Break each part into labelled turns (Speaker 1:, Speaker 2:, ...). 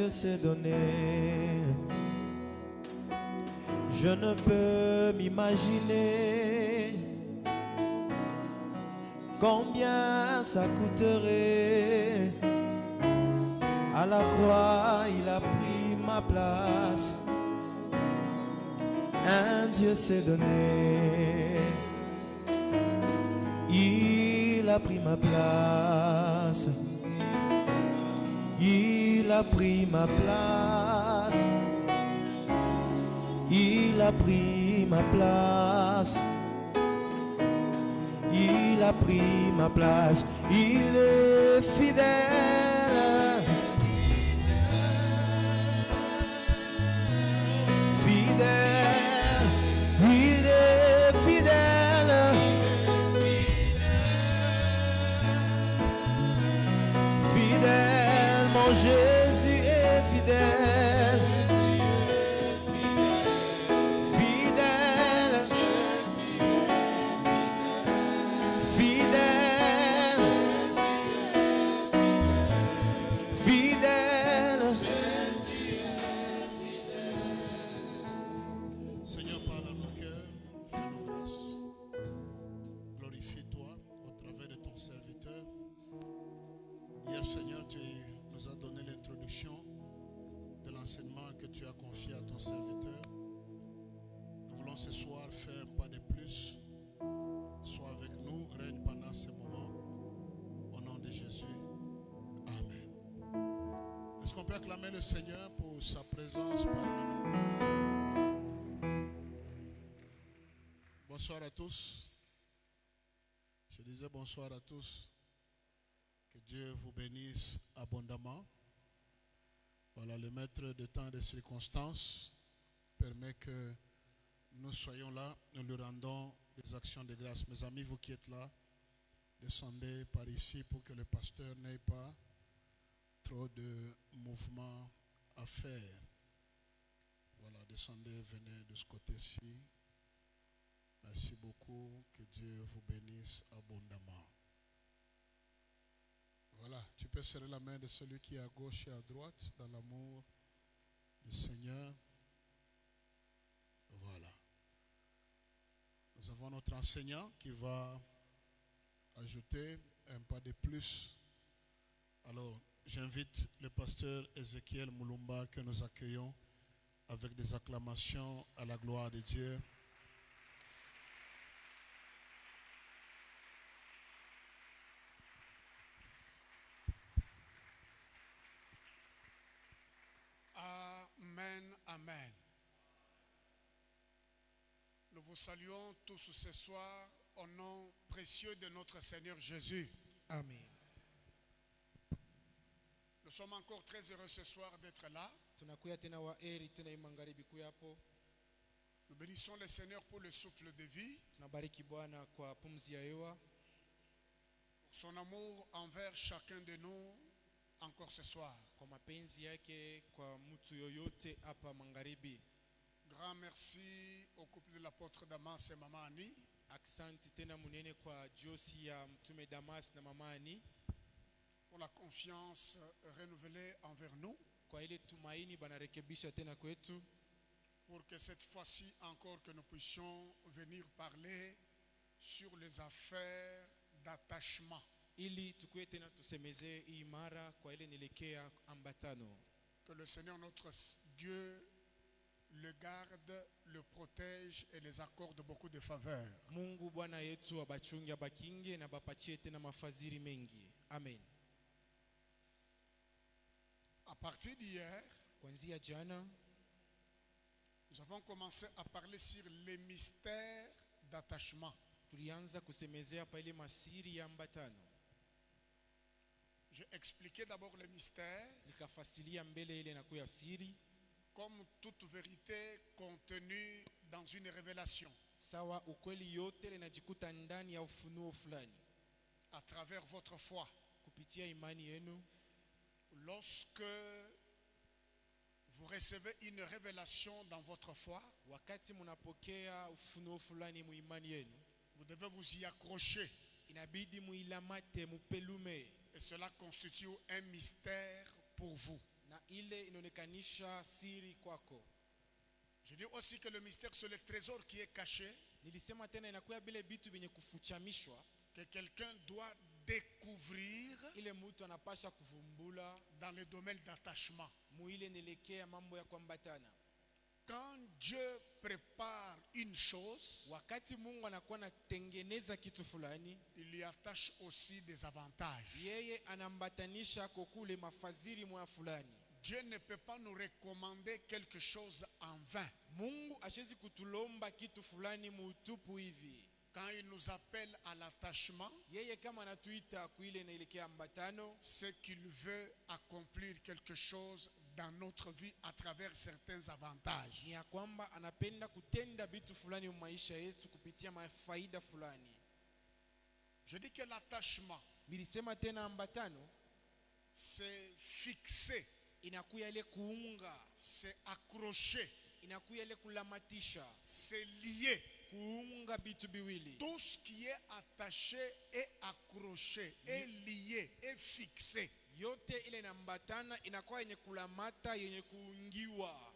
Speaker 1: Dieu s'est donné. Je ne peux m'imaginer combien ça coûterait. À la croix, il a pris ma place. Un Dieu s'est donné. Il a pris ma place. Il a pris ma place. Il a pris ma place. Il a pris ma place. Il est fidèle. Fidèle. Il est fidèle. Fidèle. Mon Jésus est fidèle.
Speaker 2: De l'enseignement que tu as confié à ton serviteur. Nous voulons ce soir faire un pas de plus. Sois avec nous, règne pendant ce moment. Au nom de Jésus. Amen. Est-ce qu'on peut acclamer le Seigneur pour sa présence parmi nous? Bonsoir à tous. Je disais bonsoir à tous. Que Dieu vous bénisse abondamment. Voilà, le maître de temps et de circonstances permet que nous soyons là, nous lui rendons des actions de grâce. Mes amis, vous qui êtes là, descendez par ici pour que le pasteur n'ait pas trop de mouvements à faire. Voilà, descendez, venez de ce côté-ci. Merci beaucoup, que Dieu vous bénisse abondamment. Voilà, tu peux serrer la main de celui qui est à gauche et à droite dans l'amour du Seigneur. Voilà. Nous avons notre enseignant qui va ajouter un pas de plus. Alors, j'invite le pasteur Ézéchiel Moulumba que nous accueillons avec des acclamations à la gloire de Dieu.
Speaker 3: Amen, amen. Nous vous saluons tous ce soir au nom précieux de notre Seigneur Jésus.
Speaker 4: Amen.
Speaker 3: Nous sommes encore très heureux ce soir d'être là. Nous bénissons le Seigneur pour le souffle de vie, pour son amour envers chacun de nous encore ce soir. Grand merci au couple de l'apôtre Damas et Maman Annie. Pour la confiance renouvelée envers nous. Pour que cette fois-ci encore que nous puissions venir parler sur les affaires d'attachement. Que le Seigneur notre Dieu le garde, le protège et les accorde beaucoup de faveurs.
Speaker 4: Amen.
Speaker 3: À partir d'hier, nous avons commencé à parler sur les mystères d'attachement. J'ai expliqué d'abord les mystères comme toute vérité contenue dans une révélation. À travers votre foi. Lorsque vous recevez une révélation dans votre foi, vous devez vous y accrocher. Et cela constitue un mystère pour vous.
Speaker 1: na ile inaonekanisha siri kwako.
Speaker 3: Je dis aussi que le mystère c'est le trésor qui est caché,
Speaker 1: Nilisema tena inakuwa bile bitu vyenye kufuchamishwa,
Speaker 3: que quelqu'un doit découvrir
Speaker 1: ile mtu anapasha kuvumbula
Speaker 3: dans le domaine d'attachement.
Speaker 1: muile nelekea mambo ya kuambatana.
Speaker 3: Quand Dieu prépare une chose,
Speaker 1: Wakati Mungu anakuwa anatengeneza kitu fulani,
Speaker 3: il y attache aussi des avantages.
Speaker 1: yeye anambatanisha kokule mafadhili mwa fulani.
Speaker 3: Dieu ne peut pas nous recommander quelque chose en vain.
Speaker 1: Mungu ashezi kutulomba kitu fulani muutupu hivi.
Speaker 3: Quand il nous appelle à l'attachement,
Speaker 1: Yeye kama anatuita kuile inaelekea ambatano,
Speaker 3: c'est qu'il veut accomplir quelque chose dans notre vie à travers certains avantages.
Speaker 1: ni ya kwamba anapenda kutenda vitu fulani maisha yetu kupitia mafaida fulani.
Speaker 3: Je dis que l'attachement,
Speaker 1: Nilisema tena ambatano
Speaker 3: c'est fixer,
Speaker 1: inakuya ile kuunga,
Speaker 3: c'est accrocher,
Speaker 1: inakuya ile kulamatisha,
Speaker 3: c'est lier.
Speaker 1: kuunga vitu biwili.
Speaker 3: Tout ce qui est attaché est accroché, est lié, est fixé.
Speaker 1: Yote ile inambatana inakuwa yenye kulamata, yenye kuungiwa.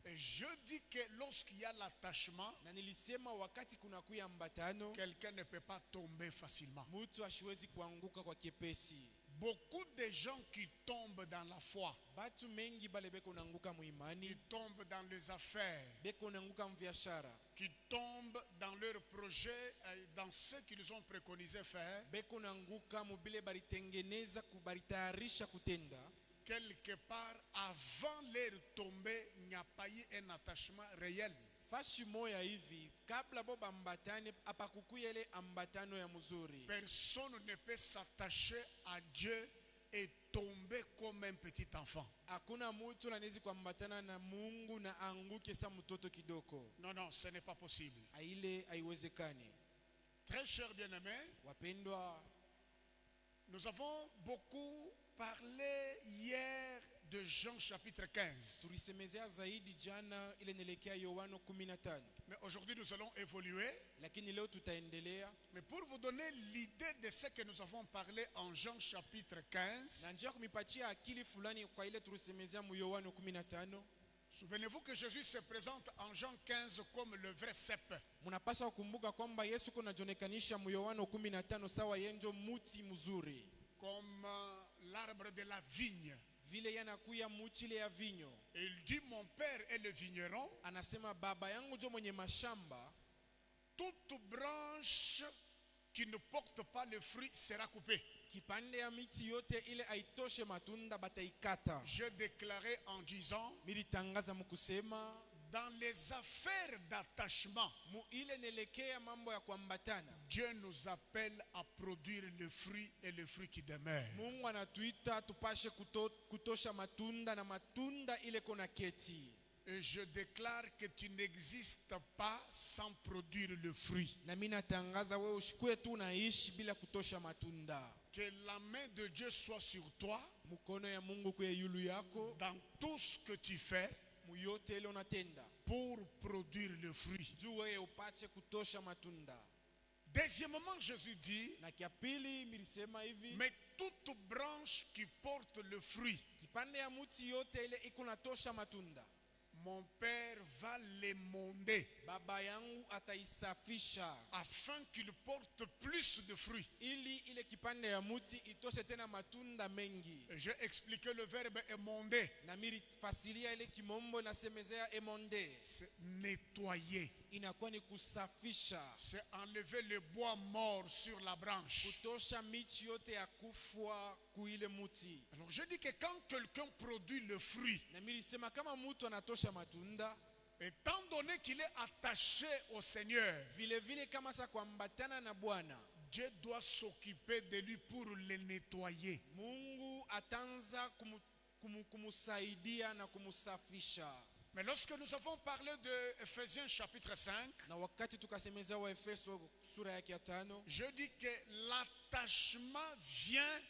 Speaker 3: Et je dis que lorsqu'il y a l'attachement,
Speaker 1: Na nilisema wakati kuna kuya ambatano,
Speaker 3: quelqu'un ne peut pas tomber facilement.
Speaker 1: mtu ashiwezi kuanguka kwa kepesi.
Speaker 3: Beaucoup de gens qui tombent dans la foi,
Speaker 1: Batu mengi bale beko naanguka muimani,
Speaker 3: qui tombent dans les affaires,
Speaker 1: beko naanguka mbiashara,
Speaker 3: qui tombent dans leurs projets, dans ce qu'ils ont préconisé faire,
Speaker 1: beko naanguka mubile baritengeneza kubaritayarisha kutenda.
Speaker 3: quelque part, avant leur tombée, il n'y a pas eu un attachement réel.
Speaker 1: Fashi moya hivi kabla bo bambatane apakukuya ile ambatano ya mzuri.
Speaker 3: Personne ne peut s'attacher à Dieu et tomber comme un petit enfant.
Speaker 1: Hakuna mtu anaweza kuambatana na Mungu na anguke sa mtoto kidoko.
Speaker 3: Non, non, ce n'est pas possible.
Speaker 1: Ile haiwezekani.
Speaker 3: Très chers bien-aimés,
Speaker 1: Wapendwa,
Speaker 3: nous avons beaucoup parlé hier de Jean chapitre 15.
Speaker 1: tulisemezea zaidi jana ile nelekea Yohana 15.
Speaker 3: Mais aujourd'hui, nous allons évoluer.
Speaker 1: Lakini leo tutaendelea.
Speaker 3: Mais pour vous donner l'idée de ce que nous avons parlé en Jean chapitre 15,
Speaker 1: Na njia kumipatia akili fulani kwa ile tulisemezea mu Yohana 15.
Speaker 3: souvenez-vous que Jésus se présente en Jean 15 comme le vrai cep.
Speaker 1: Munapaswa kukumbuka kwamba Yesu kuna jonekanisha mu Yohana 15 sawa yenjo muti mzuri.
Speaker 3: Comme l'arbre de la vigne.
Speaker 1: Vile yanakuya muchile ya vinyo.
Speaker 3: Et il dit, mon père est le vigneron.
Speaker 1: Anasema baba yangu jo mwenye mashamba.
Speaker 3: Toute branche qui ne porte pas le fruit sera coupée.
Speaker 1: Kipande ya miti yote ile aitoshe matunda bataikata.
Speaker 3: Je déclarais en disant,
Speaker 1: Militangaza mukusema
Speaker 3: dans les affaires d'attachement,
Speaker 1: mu ile nelekea mambo ya kuambatana.
Speaker 3: Dieu nous appelle à produire le fruit et le fruit qui demeure.
Speaker 1: Mungu anatuita tupashe kutosha matunda na matunda ile kona keti.
Speaker 3: Et je déclare que tu n'existes pas sans produire le fruit.
Speaker 1: Na mimi natangaza wewe ushikwe tu naishi bila kutosha matunda.
Speaker 3: Que la main de Dieu soit sur toi
Speaker 1: Mukono ya Mungu kwa yulu yako
Speaker 3: dans tout ce que tu fais
Speaker 1: muyote ile unatenda.
Speaker 3: pour produire le fruit.
Speaker 1: Juu wewe upache kutosha matunda.
Speaker 3: Deuxièmement, Jésus dit,
Speaker 1: Na kia pili milisema hivi,
Speaker 3: mais toute branche qui porte le fruit,
Speaker 1: kipande ya muti yote ile iko natosha matunda,
Speaker 3: mon Père va l'émonder
Speaker 1: baba yangu ataisafisha
Speaker 3: afin qu'il porte plus de fruits.
Speaker 1: ili ile kipande ya muti itoshe tena matunda mengi.
Speaker 3: Et j'ai expliqué le verbe émonder,
Speaker 1: Na miri fasilia ile kimombo nasemezea emonde.
Speaker 3: c'est nettoyer,
Speaker 1: Inakuwa ni kusafisha,
Speaker 3: c'est enlever le bois mort sur la branche.
Speaker 1: kutosha michi yote ya kufwa kuile muti.
Speaker 3: Alors je dis que quand quelqu'un produit le fruit,
Speaker 1: Na milisema kama mtu anatosha matunda,
Speaker 3: étant donné qu'il est attaché au Seigneur,
Speaker 1: vile vile kama sa kuambatana na Bwana,
Speaker 3: Dieu doit s'occuper de lui pour le nettoyer.
Speaker 1: Mungu atanza kumusaidia na kumusafisha.
Speaker 3: Mais lorsque nous avons parlé de Ephésiens chapitre 5,
Speaker 1: Na wakati tukasemeza wa Efeso sura yake ya 5,
Speaker 3: je dis que l'attachement vient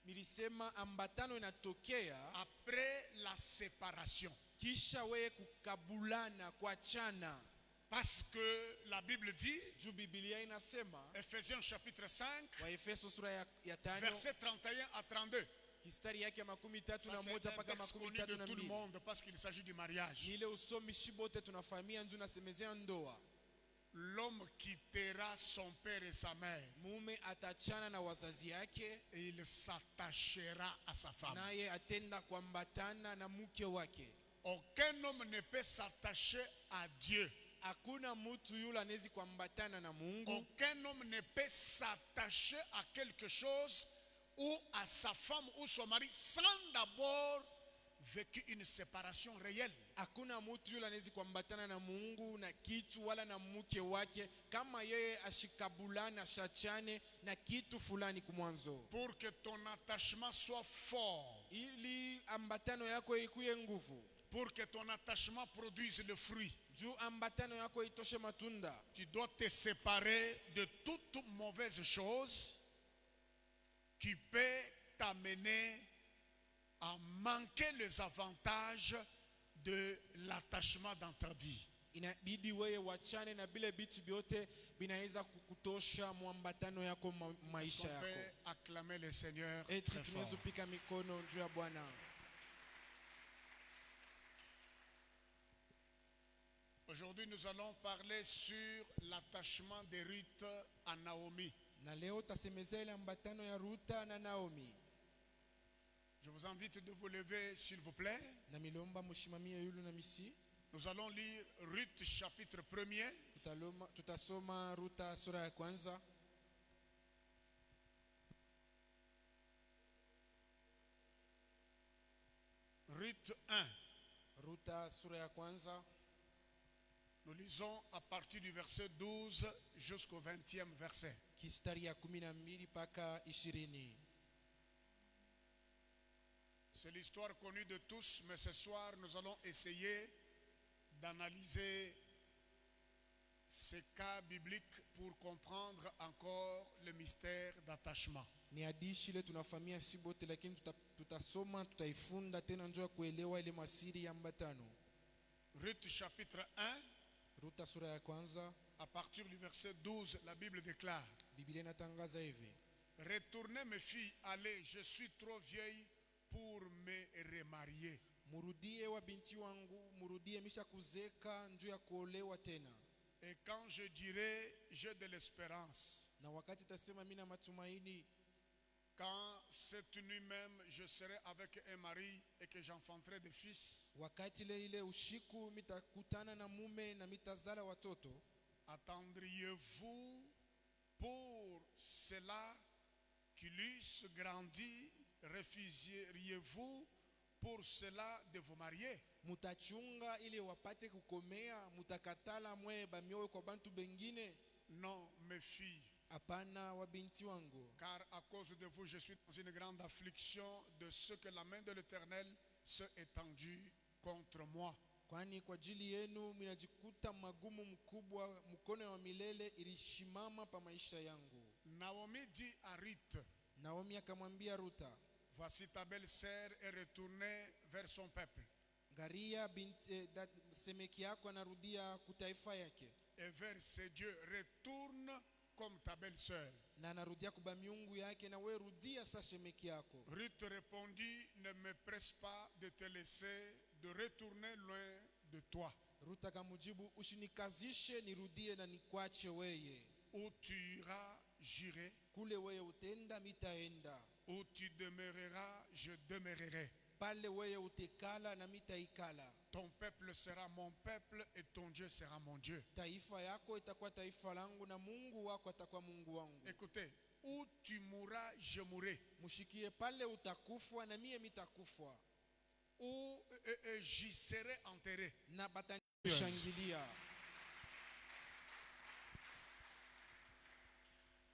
Speaker 1: milisema ambatano inatokea
Speaker 3: après la séparation.
Speaker 1: kisha wewe kukabulana kuachana.
Speaker 3: Parce que la Bible dit,
Speaker 1: Juu Biblia inasema
Speaker 3: Ephésiens chapitre 5,
Speaker 1: wa Efeso sura ya 5
Speaker 3: versets 31 à 32,
Speaker 1: Kistari yake makumi tatu
Speaker 3: Ça,
Speaker 1: na
Speaker 3: c'est
Speaker 1: moja
Speaker 3: un
Speaker 1: mpaka
Speaker 3: texte
Speaker 1: makumi
Speaker 3: connu de
Speaker 1: tatu na
Speaker 3: tout le
Speaker 1: mbili.
Speaker 3: monde parce qu'il s'agit du mariage.
Speaker 1: Ni ile usomi shibote tunafahamia nju nasemezea ndoa.
Speaker 3: L'homme quittera son père et sa mère
Speaker 1: Mume atachana na wazazi yake
Speaker 3: et il s'attachera à sa femme.
Speaker 1: naye atenda kuambatana na mke wake.
Speaker 3: Aucun homme ne peut s'attacher à Dieu.
Speaker 1: Hakuna mtu yule anawezi kuambatana na Mungu.
Speaker 3: Aucun homme ne peut s'attacher à quelque chose ou à sa femme ou son mari sans d'abord vécu une séparation réelle.
Speaker 1: Hakuna mtu yule anawezi kuambatana na Mungu na kitu wala na mke wake kama yeye ashikabulana shachane na kitu fulani kumwanzo.
Speaker 3: Pour que ton attachement soit fort,
Speaker 1: Ili ambatano yako ikuye nguvu,
Speaker 3: pour que ton attachement produise le fruit,
Speaker 1: juu ambatano yako itoshe matunda,
Speaker 3: tu dois te séparer de toute mauvaise chose qui peut t'amener à manquer les avantages de l'attachement dans ta vie.
Speaker 1: inabidi wewe wachane na bile bitu byote binaweza kukutosha muambatano yako
Speaker 3: Est-ce
Speaker 1: maisha
Speaker 3: qu'on peut
Speaker 1: yako.
Speaker 3: acclamer le Seigneur
Speaker 1: Eti
Speaker 3: très fort?
Speaker 1: tunaweza pika mikono juu ya Bwana.
Speaker 3: Aujourd'hui, nous allons parler sur l'attachement de Ruth à Naomi.
Speaker 1: Na leo tasemezea ile ambatano ya Ruta na Naomi.
Speaker 3: Je vous invite de vous lever, s'il vous plaît.
Speaker 1: Na milomba mushimamie yulu na misi.
Speaker 3: Nous allons lire Ruth chapitre 1er.
Speaker 1: Tutasoma Ruta sura ya kwanza.
Speaker 3: Ruth 1.
Speaker 1: Ruta sura ya kwanza.
Speaker 3: Nous lisons à partir du verset 12 jusqu'au 20e verset.
Speaker 1: Kistari ya 12 mpaka 20.
Speaker 3: C'est l'histoire connue de tous, mais ce soir, nous allons essayer d'analyser ces cas bibliques pour comprendre encore le mystère d'attachement.
Speaker 1: Ni hadithi ile tunafahamia si bote, lakini tutasoma tutaifunda tena njoo ya kuelewa ile masiri ya ambatano.
Speaker 3: Ruth chapitre 1,
Speaker 1: Ruta sura ya kwanza,
Speaker 3: à partir du verset 12, la Bible déclare:
Speaker 1: Biblia inatangaza hivi:
Speaker 3: Retournez mes filles, allez, je suis trop vieille pour me remarier.
Speaker 1: Murudie wa binti wangu, murudie misha kuzeka njoo ya kuolewa tena.
Speaker 3: Et quand je dirai j'ai de l'espérance,
Speaker 1: Na wakati tasema mimi na matumaini,
Speaker 3: quand cette nuit même je serai avec un mari et que j'enfanterai des fils,
Speaker 1: wakati ile ushiku mitakutana na mume na mitazala watoto,
Speaker 3: attendriez-vous pour cela qu'il eusse grandi? Refuseriez-vous pour cela de vous marier?
Speaker 1: mutachunga ili wapate kukomea, mutakatala mwe bamioyo kwa bantu bengine?
Speaker 3: Non, mes filles,
Speaker 1: Hapana wa binti wangu,
Speaker 3: car à cause de vous, je suis dans une grande affliction de ce que la main de l'Éternel s'est étendue contre moi.
Speaker 1: kwani kwa ajili yenu minajikuta magumu mkubwa, mkono wa milele ilishimama pa maisha yangu.
Speaker 3: Naomi dit à Ruth:
Speaker 1: Naomi akamwambia Ruta,
Speaker 3: voici ta belle-sœur est retournée vers son peuple
Speaker 1: Garia binti semeki yako anarudia kutaifa yake,
Speaker 3: et vers ses dieux. Retourne comme ta belle-sœur.
Speaker 1: na anarudia kuba miungu yake, na we rudia sa shemeki yako.
Speaker 3: Ruth répondit: ne me presse pas de te laisser, de retourner loin de toi.
Speaker 1: Ruta akamujibu, ushinikazishe nirudie na nikwache weye.
Speaker 3: Où tu iras, j'irai.
Speaker 1: Kule weye utenda mitaenda,
Speaker 3: Où tu demeureras, je demeurerai.
Speaker 1: pale weye utekala na mitaikala.
Speaker 3: Ton peuple sera mon peuple et ton Dieu sera mon Dieu.
Speaker 1: Taifa yako itakuwa taifa langu na Mungu wako atakuwa Mungu wangu.
Speaker 3: Écoutez, où tu mourras, je mourrai.
Speaker 1: Mushikie pale utakufa na mie mitakufa,
Speaker 3: Où j'y serai enterré.
Speaker 1: na batanishangilia.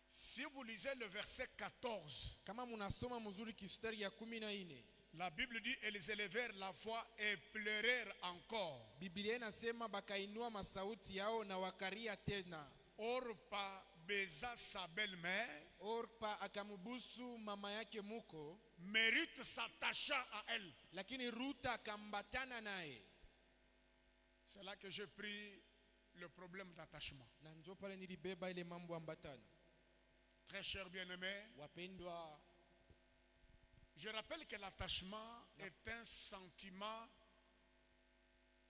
Speaker 3: Si vous lisez le verset 14,
Speaker 1: Kama munasoma mzuri kistari ya 14,
Speaker 3: la Bible dit: elles élevèrent la voix et pleurèrent encore.
Speaker 1: Biblia inasema bakainua masauti yao na wakaria tena.
Speaker 3: Orpa baisa sa belle-mère,
Speaker 1: Orpa akamubusu mama yake muko,
Speaker 3: mais Ruth s'attacha à elle.
Speaker 1: lakini Ruta akambatana naye.
Speaker 3: C'est là que j'ai pris le problème d'attachement.
Speaker 1: Na njo pale nilibeba ile mambo ambatano.
Speaker 3: Très cher bien-aimé,
Speaker 1: Wapendwa,
Speaker 3: Je rappelle que l'attachement est un sentiment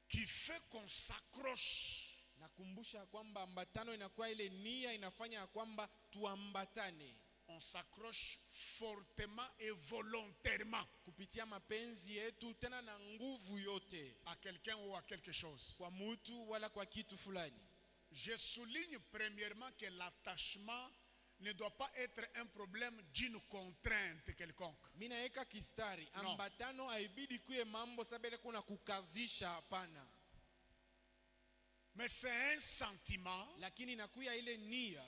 Speaker 3: qui fait qu'on s'accroche
Speaker 1: Nakumbusha ya kwamba ambatano inakuwa ile nia inafanya ya kwamba tuambatane
Speaker 3: on s'accroche fortement et volontairement
Speaker 1: kupitia mapenzi yetu tena na nguvu yote
Speaker 3: à quelqu'un ou à quelque chose.
Speaker 1: kwa mtu wala kwa kitu fulani.
Speaker 3: Je souligne premièrement que l'attachement ne doit pas être un problème d'une contrainte quelconque.
Speaker 1: Mimi naeka kistari
Speaker 3: No.
Speaker 1: ambatano haibidi kuwe mambo sabele kuna kukazisha, hapana,
Speaker 3: Mais c'est un sentiment
Speaker 1: lakini inakuya ile nia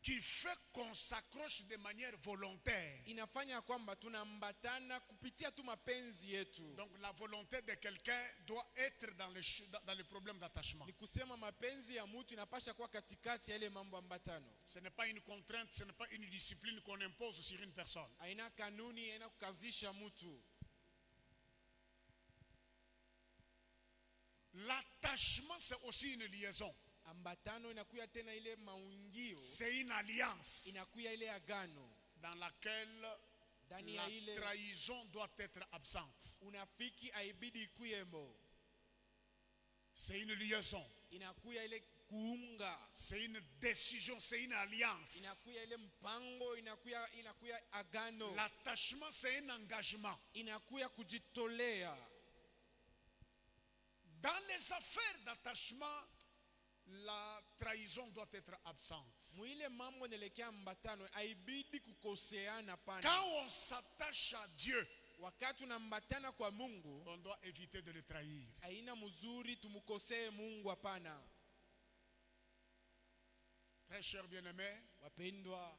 Speaker 3: qui fait qu'on s'accroche de manière volontaire.
Speaker 1: inafanya kwamba tunaambatana kupitia tu mapenzi yetu.
Speaker 3: Donc la volonté de quelqu'un doit être dans le problème d'attachement.
Speaker 1: Ni kusema mapenzi ya mtu inapasha kuwa katikati ya ile mambo ambatano.
Speaker 3: Ce n'est pas une contrainte, ce n'est pas une discipline qu'on impose sur une personne.
Speaker 1: Haina kanuni, haina kukazisha mtu.
Speaker 3: L'attachement, c'est aussi une liaison.
Speaker 1: Ambatano inakuya tena ile maungio,
Speaker 3: C'est une alliance
Speaker 1: inakuya ile agano
Speaker 3: dans laquelle
Speaker 1: ndani ya
Speaker 3: la
Speaker 1: ile
Speaker 3: trahison doit être absente.
Speaker 1: unafiki haibidi ikuyemo.
Speaker 3: C'est une liaison,
Speaker 1: Inakuya ile kuunga,
Speaker 3: c'est une décision, c'est une alliance.
Speaker 1: inakuya ile mpango, inakuya agano,
Speaker 3: L'attachement, c'est un engagement.
Speaker 1: inakuya kujitolea.
Speaker 3: Dans les affaires d'attachement, la trahison doit être absente.
Speaker 1: Mwile mambo nelekea mbatano haibidi kukoseana pana.
Speaker 3: Quand on s'attache à Dieu,
Speaker 1: Wakati unambatana kwa Mungu,
Speaker 3: on doit éviter de le trahir.
Speaker 1: haina mzuri tumukosee Mungu, hapana.
Speaker 3: Très cher bien-aimé,
Speaker 1: Wapendwa,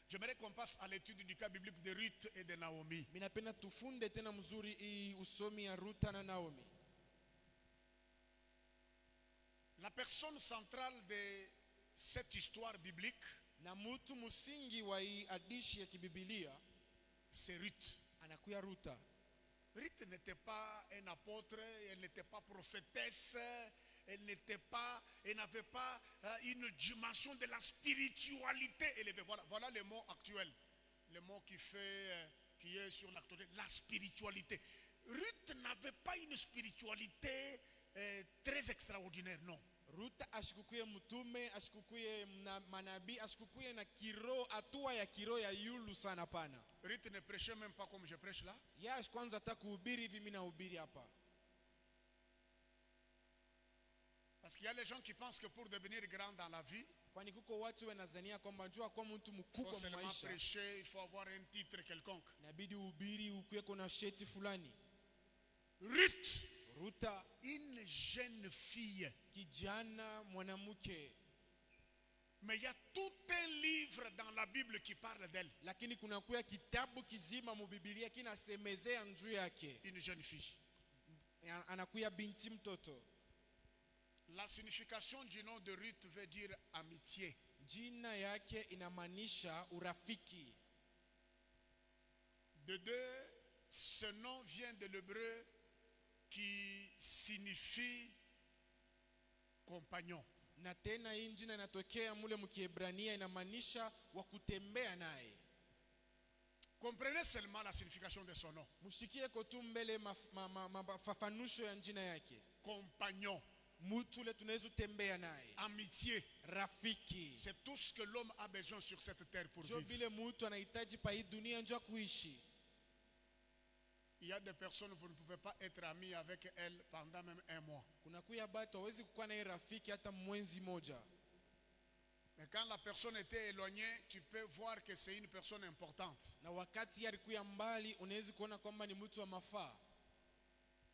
Speaker 3: j'aimerais qu'on passe à l'étude du cas biblique de Ruth et de Naomi.
Speaker 1: minapenda tufunde tena mzuri hii usomi ya Ruta na Naomi.
Speaker 3: La personne centrale de cette histoire biblique,
Speaker 1: Na mutu musingi wa hii hadithi ya kibibilia
Speaker 3: c'est Ruth.
Speaker 1: anakuya Ruta.
Speaker 3: Ruth n'était pas un apôtre, elle n'était pas prophétesse, elle n'avait pas une dimension de la spiritualité élevée. Voilà le mot actuel, le mot qui est sur l'actualité, la spiritualité. Ruth n'avait pas une spiritualité très extraordinaire, non.
Speaker 1: Ruta ashikukuye mtume, ashikukuye manabii, ashikukuye na kiro, hatua ya kiro ya yulu sana pana.
Speaker 3: Ruth ne prêchait même pas comme je prêche là.
Speaker 1: Yash kwanza hata kuhubiri hivi mimi nahubiri hapa.
Speaker 3: Parce qu'il y a les gens qui pensent que pour devenir grand dans la vie,
Speaker 1: Kwani kuko watu wanazania kwamba njua kwa mtu
Speaker 3: il faut
Speaker 1: mkubwa
Speaker 3: seulement
Speaker 1: maisha
Speaker 3: prêcher, il faut avoir un titre quelconque.
Speaker 1: inabidi uhubiri ukuwe kuna sheti fulani.
Speaker 3: Ruth,
Speaker 1: Ruta
Speaker 3: une jeune fille.
Speaker 1: kijana mwanamke,
Speaker 3: Mais il y a tout un livre dans la Bible qui parle d'elle.
Speaker 1: lakini kuna kuya kitabu kizima mu Biblia kinasemezea njuu yake.
Speaker 3: Une jeune fille.
Speaker 1: Anakuya binti mtoto.
Speaker 3: La signification du nom de Ruth veut dire amitié.
Speaker 1: Jina yake inamaanisha urafiki.
Speaker 3: De deux, ce nom vient de l'hébreu qui signifie compagnon.
Speaker 1: Na tena hii jina inatokea mule mkiebrania inamaanisha wa kutembea naye.
Speaker 3: Comprenez seulement la signification de son nom.
Speaker 1: Mushikie kotu mbele mafafanusho ya jina yake.
Speaker 3: Compagnon,
Speaker 1: Mutu ule tunaweza tembea naye.
Speaker 3: amitié.
Speaker 1: Rafiki.
Speaker 3: C'est tout ce que l'homme a besoin sur cette terre pour
Speaker 1: Jo
Speaker 3: vivre.
Speaker 1: vile mutu anahitaji pa hii dunia njoo kuishi.
Speaker 3: Il y a des personnes, vous ne pouvez pas être ami avec elles pendant même un mois.
Speaker 1: Kuna kuya batu hawezi kukuwa naye rafiki hata mwezi moja.
Speaker 3: Mais quand la personne était éloignée, tu peux voir que c'est une personne importante.
Speaker 1: Na wakati yeye alikuwa mbali unaweza kuona kwamba ni mtu wa mafaa.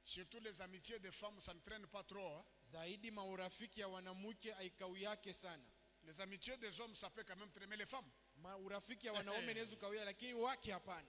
Speaker 3: Surtout les amitiés des femmes, ça ne traîne pas trop. Hein?
Speaker 1: Zaidi maurafiki ya wanamke aikau yake sana.
Speaker 3: Les amitiés des hommes, ça peut quand même traîner les femmes.
Speaker 1: Maurafiki ya wanaume inaweza kawia lakini wake hapana.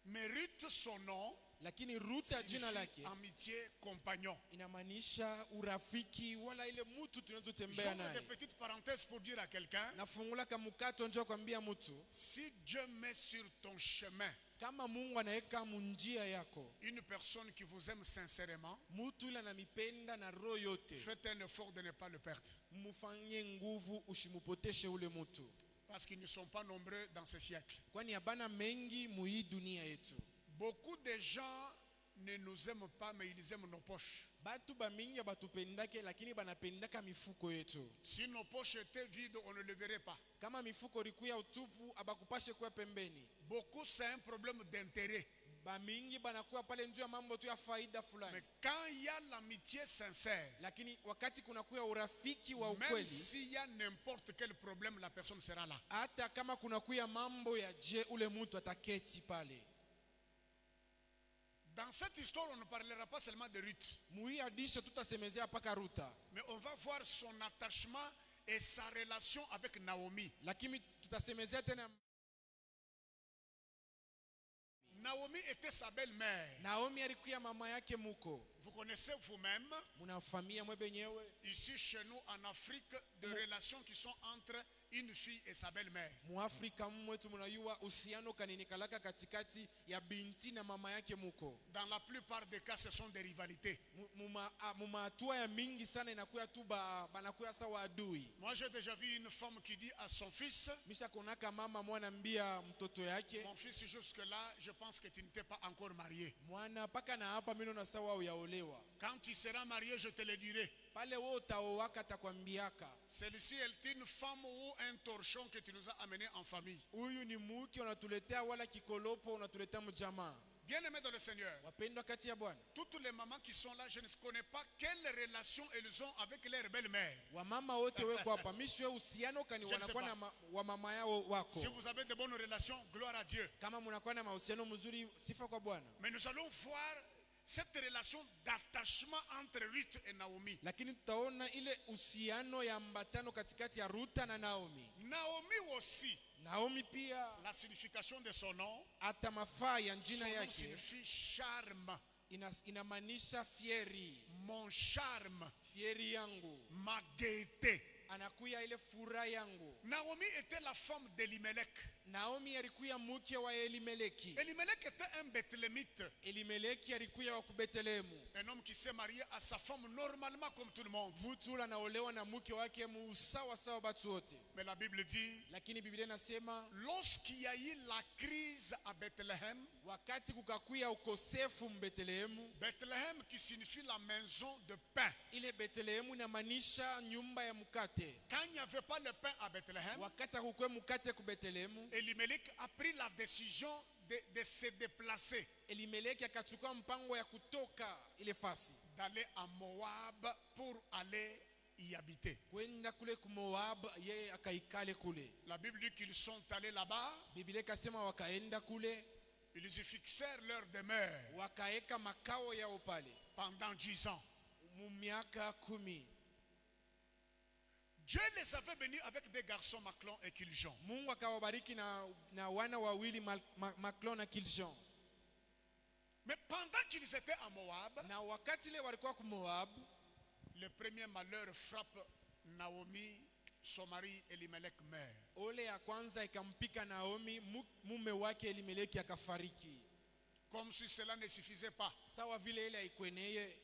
Speaker 3: Mais Ruth, son nom,
Speaker 1: Lakini Ruta jina
Speaker 3: signifie
Speaker 1: lake
Speaker 3: amitié, compagnon.
Speaker 1: inamaanisha urafiki wala ile mtu tunaweza tembea
Speaker 3: J'ouvre
Speaker 1: naye.
Speaker 3: des petites parenthèses pour dire à quelqu'un,
Speaker 1: Nafungula kamukato njoo kwambia mtu
Speaker 3: si Dieu met sur ton chemin
Speaker 1: kama Mungu anaweka munjia yako
Speaker 3: une personne qui vous aime sincèrement,
Speaker 1: mtu ile anamipenda na roho yote,
Speaker 3: faites un effort de ne pas le perdre.
Speaker 1: mufanye nguvu ushimupoteshe ule mtu.
Speaker 3: Parce qu'ils ne sont pas nombreux dans ce siècle.
Speaker 1: kwani habana mengi muhii dunia yetu.
Speaker 3: Beaucoup de gens ne nous aiment pas, mais ils aiment nos poches.
Speaker 1: Batu bamingi batupendake lakini banapendaka mifuko yetu.
Speaker 3: Si nos poches étaient vides, on ne le verrait pas.
Speaker 1: Kama mifuko likuya utupu abakupashe kuya pembeni.
Speaker 3: Beaucoup, c'est un problème d'intérêt.
Speaker 1: Bamingi banakuwa pale njuu ya mambo tu ya faida
Speaker 3: Mais
Speaker 1: fulani.
Speaker 3: quand il y a l'amitié sincère,
Speaker 1: Lakini wakati kunakuya urafiki wa
Speaker 3: même
Speaker 1: ukweli,
Speaker 3: s'il y a n'importe quel problème, la personne sera là.
Speaker 1: hata kama kunakuya mambo ya je, ule mtu ataketi pale.
Speaker 3: Dans cette histoire, on ne parlera pas seulement de Ruth,
Speaker 1: Muhii hadithi tutasemezea paka Ruta,
Speaker 3: mais on va voir son attachement et sa relation avec Naomi.
Speaker 1: lakini tutasemezea tena
Speaker 3: Naomi était sa belle-mère.
Speaker 1: Naomi alikuya mama yake muko.
Speaker 3: Vous connaissez vous-même,
Speaker 1: Munafamia mwe benyewe.
Speaker 3: ici chez nous en Afrique, de relations qui sont entre une fille et sa belle-mère.
Speaker 1: Muafrika mwetu munayua uhusiano kaninikalaka katikati ya binti na mama yake muko.
Speaker 3: Dans la plupart des cas, ce sont des rivalités.
Speaker 1: Mumatua ya mingi sana inakuya tu banakuya sawa adui.
Speaker 3: Moi, j'ai déjà vu une femme qui dit à son fils,
Speaker 1: Misha konaka mama mwana mbia mtoto yake,
Speaker 3: mon fils, jusque-là, je pense que tu n'étais pas encore marié.
Speaker 1: mwana paka na hapa mino na sawa uyaolewa.
Speaker 3: Quand tu seras marié, je te le dirai.
Speaker 1: Pale wewe utaowaka takwambiaka.
Speaker 3: Celle-ci est une femme ou un torchon que tu nous as amené en famille.
Speaker 1: Huyu ni muke unatuletea wala kikolopo unatuletea mjamaa.
Speaker 3: Bien-aimés dans le Seigneur,
Speaker 1: Wapendwa kati ya Bwana.
Speaker 3: toutes les mamans qui sont là, je ne connais pas quelle relation elles ont avec leur belle-mère.
Speaker 1: Wamama wote weko hapa. Mishwe uhusiano kani
Speaker 3: Je ne sais
Speaker 1: wanakuwa
Speaker 3: pas.
Speaker 1: na wamama yao wako.
Speaker 3: Si vous avez de bonnes relations, gloire à Dieu.
Speaker 1: Kama munakuwa na mahusiano mzuri, sifa kwa Bwana.
Speaker 3: Mais nous allons voir cette relation d'attachement entre Ruth et Naomi.
Speaker 1: Lakini tutaona ile uhusiano ya mbatano katikati ya Ruta na Naomi.
Speaker 3: Naomi aussi,
Speaker 1: Naomi pia
Speaker 3: la signification de son nom,
Speaker 1: hata mafaa ya
Speaker 3: son
Speaker 1: jina
Speaker 3: nom
Speaker 1: yake
Speaker 3: signifie charme,
Speaker 1: inamaanisha fieri.
Speaker 3: mon charme,
Speaker 1: Fieri yangu.
Speaker 3: ma gaieté.
Speaker 1: Anakuya ile furaha yangu.
Speaker 3: Naomi était la femme d'Elimelech.
Speaker 1: Naomi alikuya mke wa Elimeleki.
Speaker 3: Elimelech était un Bethlémite,
Speaker 1: Elimeleki alikuya wa Betlehemu.
Speaker 3: un homme qui s'est marié à sa femme normalement comme tout le monde.
Speaker 1: Mtu ule anaolewa na mke wake musawa sawa batu wote.
Speaker 3: Mais la Bible dit,
Speaker 1: Lakini Biblia inasema
Speaker 3: lorsqu'il y a eu la crise à Bethléem,
Speaker 1: wakati kukakuya ukosefu Betlehemu,
Speaker 3: Bethléem qui signifie la maison de pain.
Speaker 1: ile Betlehemu inamaanisha nyumba ya mkate.
Speaker 3: Quand il n'y avait pas le pain à Bethléem,
Speaker 1: Wakati hakukwe mkate ku Betlehemu,
Speaker 3: Elimelech a pris la décision de se déplacer,
Speaker 1: Elimeleki akachukua mpango ya kutoka ile fasi
Speaker 3: d'aller à Moab pour aller y habiter.
Speaker 1: kwenda kule ku Moab, yeye akaikale kule.
Speaker 3: La Bible dit qu'ils sont allés là-bas,
Speaker 1: Biblia ikasema wakaenda kule,
Speaker 3: ils y fixèrent leur demeure
Speaker 1: wakaeka makao yao pale
Speaker 3: pendant 10 ans.
Speaker 1: mu miaka 10.
Speaker 3: Dieu les avait bénis avec des garçons Maclon et Kiljon.
Speaker 1: Mungu akawabariki na wana wawili Maklon na Kiljon.
Speaker 3: Mais pendant qu'ils étaient à Moab,
Speaker 1: Na wakati ile walikuwa ku Moab,
Speaker 3: le premier malheur frappe Naomi, son mari Elimelech meurt.
Speaker 1: ole ya kwanza ikampika Naomi, mume wake Elimeleki akafariki.
Speaker 3: Comme si cela ne suffisait pas,
Speaker 1: Sawa vile ile haikweneye,